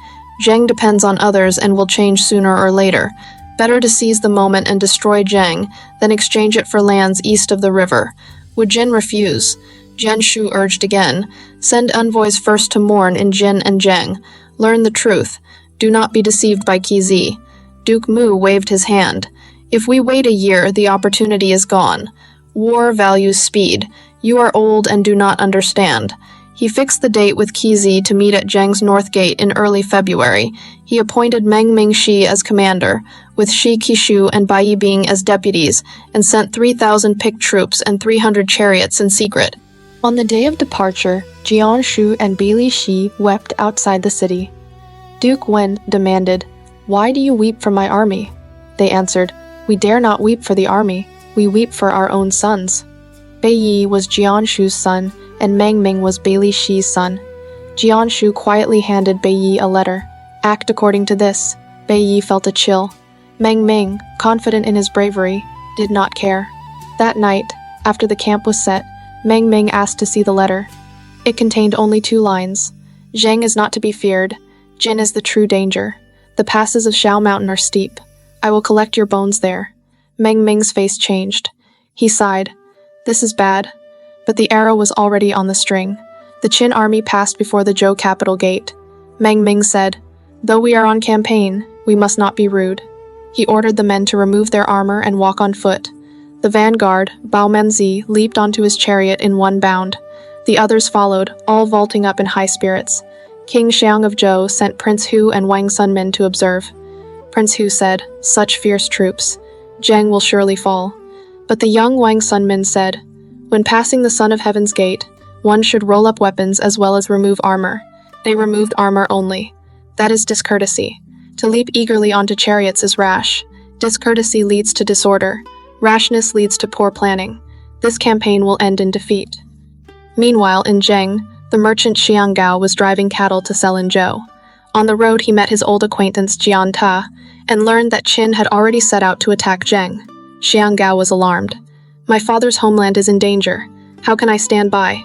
Zheng depends on others and will change sooner or later. Better to seize the moment and destroy Zheng than exchange it for lands east of the river. Would Jin refuse? Zhen Shu urged again. Send envoys first to mourn in Jin and Zheng. Learn the truth. Do not be deceived by Qizi. Duke Mu waved his hand. If we wait a year, the opportunity is gone. War values speed. You are old and do not understand. He fixed the date with Qizi to meet at Zheng's North Gate in early February. He appointed Meng Mingxi as commander, with Shi Qishu and Bai Yibing as deputies, and sent 3,000 picked troops and 300 chariots in secret. On the day of departure, Jian Shu and Bi Shi wept outside the city. Duke Wen demanded, "Why do you weep for my army?" They answered, "We dare not weep for the army. We weep for our own sons." Bei Yi was Jian Shu's son, and Meng Ming was Bei Shi's son. Jian Shu quietly handed Bei Yi a letter. Act according to this. Bei Yi felt a chill. Meng Ming, confident in his bravery, did not care. That night, after the camp was set, Meng Ming asked to see the letter. It contained only 2 lines. Zheng is not to be feared. Jin is the true danger. The passes of Shao Mountain are steep. I will collect your bones there. Meng Ming's face changed. He sighed. This is bad. But the arrow was already on the string. The Qin army passed before the Zhou capital gate. Meng Ming said, "Though we are on campaign, we must not be rude." He ordered the men to remove their armor and walk on foot. The vanguard, Bao Menzi, leaped onto his chariot in one bound. The others followed, all vaulting up in high spirits. King Xiang of Zhou sent Prince Hu and Wang Sunmin to observe. Prince Hu said, "Such fierce troops. Zheng will surely fall." But the young Wang Sunmin said, "When passing the Son of Heaven's gate, one should roll up weapons as well as remove armor." They removed armor only. That is discourtesy. To leap eagerly onto chariots is rash. Discourtesy leads to disorder. Rashness leads to poor planning. This campaign will end in defeat. Meanwhile, in Zheng, the merchant Xiang Gao was driving cattle to sell in Zhou. On the road, he met his old acquaintance Jian Ta and learned that Qin had already set out to attack Zheng. Xiang Gao was alarmed. "My father's homeland is in danger. How can I stand by?"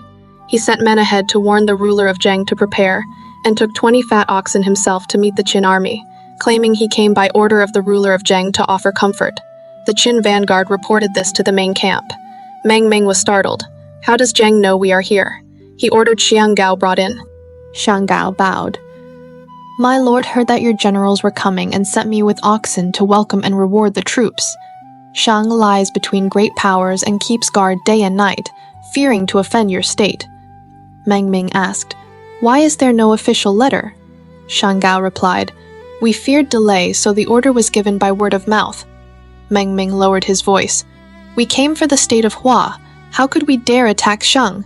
He sent men ahead to warn the ruler of Zheng to prepare, and took 20 fat oxen himself to meet the Qin army, claiming he came by order of the ruler of Zheng to offer comfort. The Qin vanguard reported this to the main camp. Meng Ming was startled. "How does Zheng know we are here?" He ordered Xiang Gao brought in. Xiang Gao bowed. "My lord heard that your generals were coming and sent me with oxen to welcome and reward the troops. Shang lies between great powers and keeps guard day and night, fearing to offend your state." Meng Ming asked, "Why is there no official letter?" Xiang Gao replied, "We feared delay, so the order was given by word of mouth." Meng Ming lowered his voice. "We came for the state of Hua. How could we dare attack Shang?"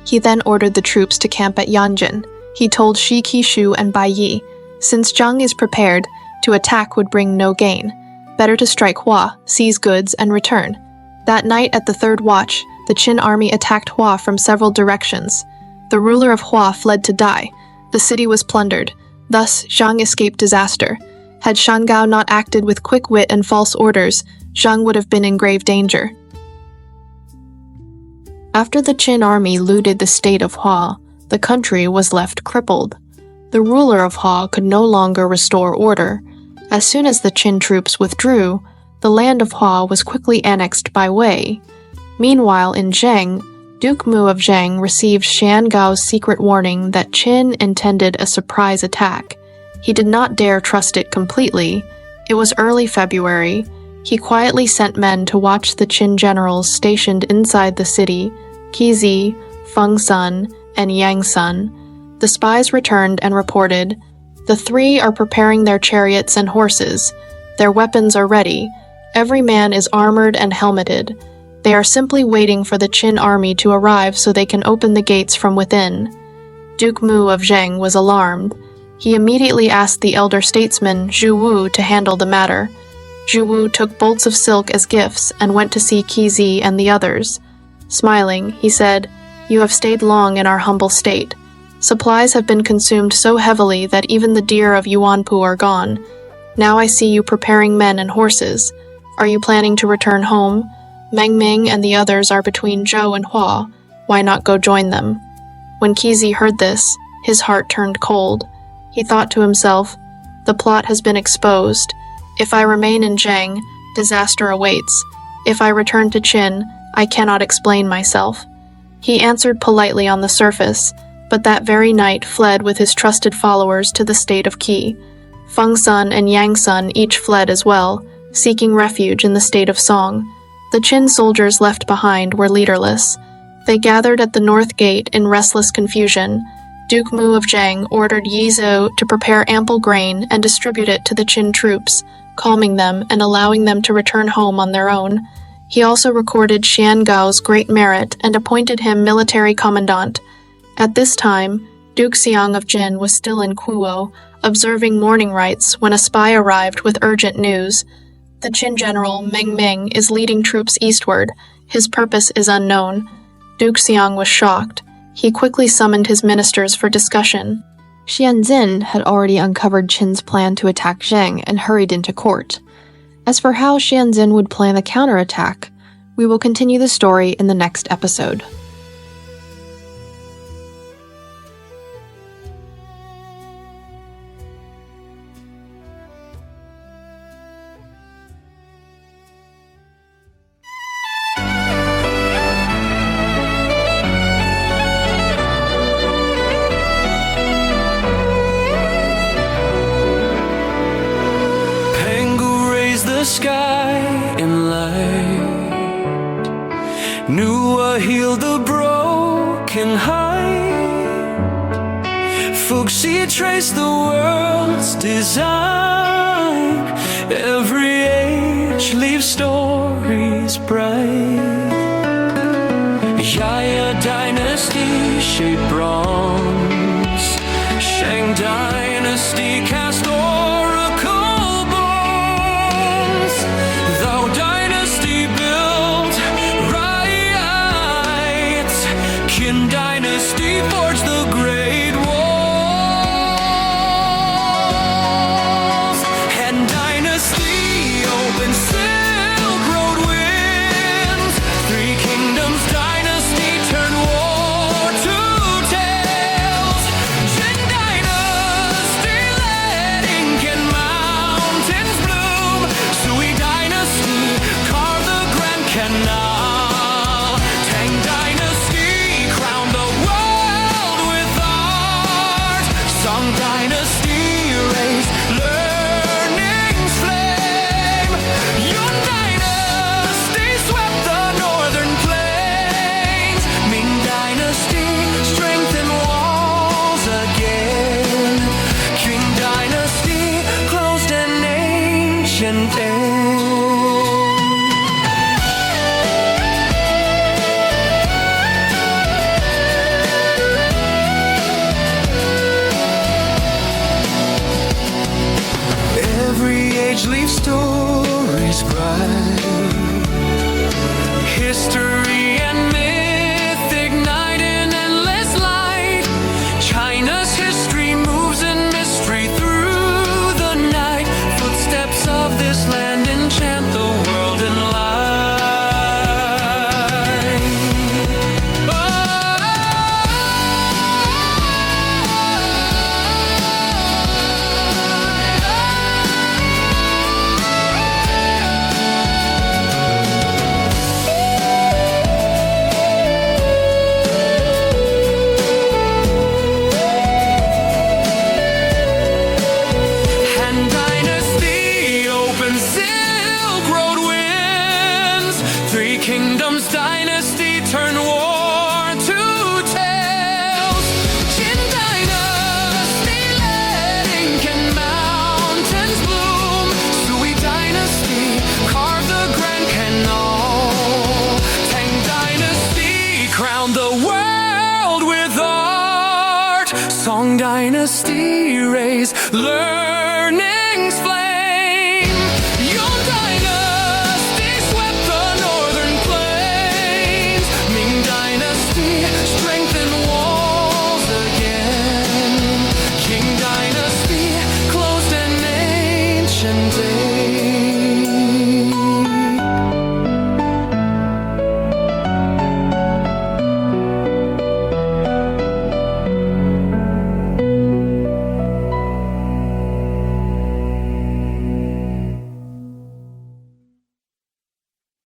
He then ordered the troops to camp at Yanjin. He told Shi Qishu and Bai Yi, "Since Zhang is prepared, to attack would bring no gain. Better to strike Hua, seize goods, and return." That night at the 3rd watch, the Qin army attacked Hua from several directions. The ruler of Hua fled to die. The city was plundered. Thus, Zhang escaped disaster. Had Xiang Gao not acted with quick wit and false orders, Zhang would have been in grave danger. After the Qin army looted the state of Hua, the country was left crippled. The ruler of Hua could no longer restore order. As soon as the Qin troops withdrew, the land of Hua was quickly annexed by Wei. Meanwhile, in Zheng, Duke Mu of Zheng received Xian Gao's secret warning that Qin intended a surprise attack. He did not dare trust it completely. It was early February. He quietly sent men to watch the Qin generals stationed inside the city, Qizi, Feng Sun, and Yang Sun. The spies returned and reported, "The 3 are preparing their chariots and horses. Their weapons are ready. Every man is armored and helmeted. They are simply waiting for the Qin army to arrive so they can open the gates from within. Duke Mu of Zheng was alarmed. He immediately asked the elder statesman Zhu Wu to handle the matter. Zhu Wu took bolts of silk as gifts and went to see Qizi and the others. Smiling, he said, "You have stayed long in our humble state. Supplies have been consumed so heavily that even the deer of Yuanpu are gone. Now I see you preparing men and horses. Are you planning to return home? Meng Ming and the others are between Zhou and Hua. Why not go join them?" When Qizi heard this, his heart turned cold. He thought to himself, "The plot has been exposed. If I remain in Zheng, disaster awaits. If I return to Qin, I cannot explain myself." He answered politely on the surface, but that very night fled with his trusted followers to the state of Qi. Feng Sun and Yang Sun each fled as well, seeking refuge in the state of Song. The Qin soldiers left behind were leaderless. They gathered at the north gate in restless confusion. Duke Mu of Zheng ordered Yi Zhou to prepare ample grain and distribute it to the Qin troops, calming them and allowing them to return home on their own. He also recorded Xian Gao's great merit and appointed him military commandant. At this time, Duke Xiang of Jin was still in Kuo, observing mourning rites when a spy arrived with urgent news. The Qin general Meng Ming is leading troops eastward. His purpose is unknown. Duke Xiang was shocked. He quickly summoned his ministers for discussion. Xianzin had already uncovered Qin's plan to attack Zheng and hurried into court. As for how Xianzin would plan the counterattack, we will continue the story in the next episode. Sky in light, Nua healed the broken heart. Fuxi traced the world's design. Every age leaves stories bright. Yaya dynasty shaped bronze. Shang dynasty cast leave stories bright. History and myth ignite in endless light. China's history moves in mystery through the night. Footsteps of this land enchant the world in light. Kingdoms dynasty turn war to tales. Qin dynasty led ink and mountains bloom. Sui dynasty carved the Grand Canal. Long dynasty raise, learning's fly.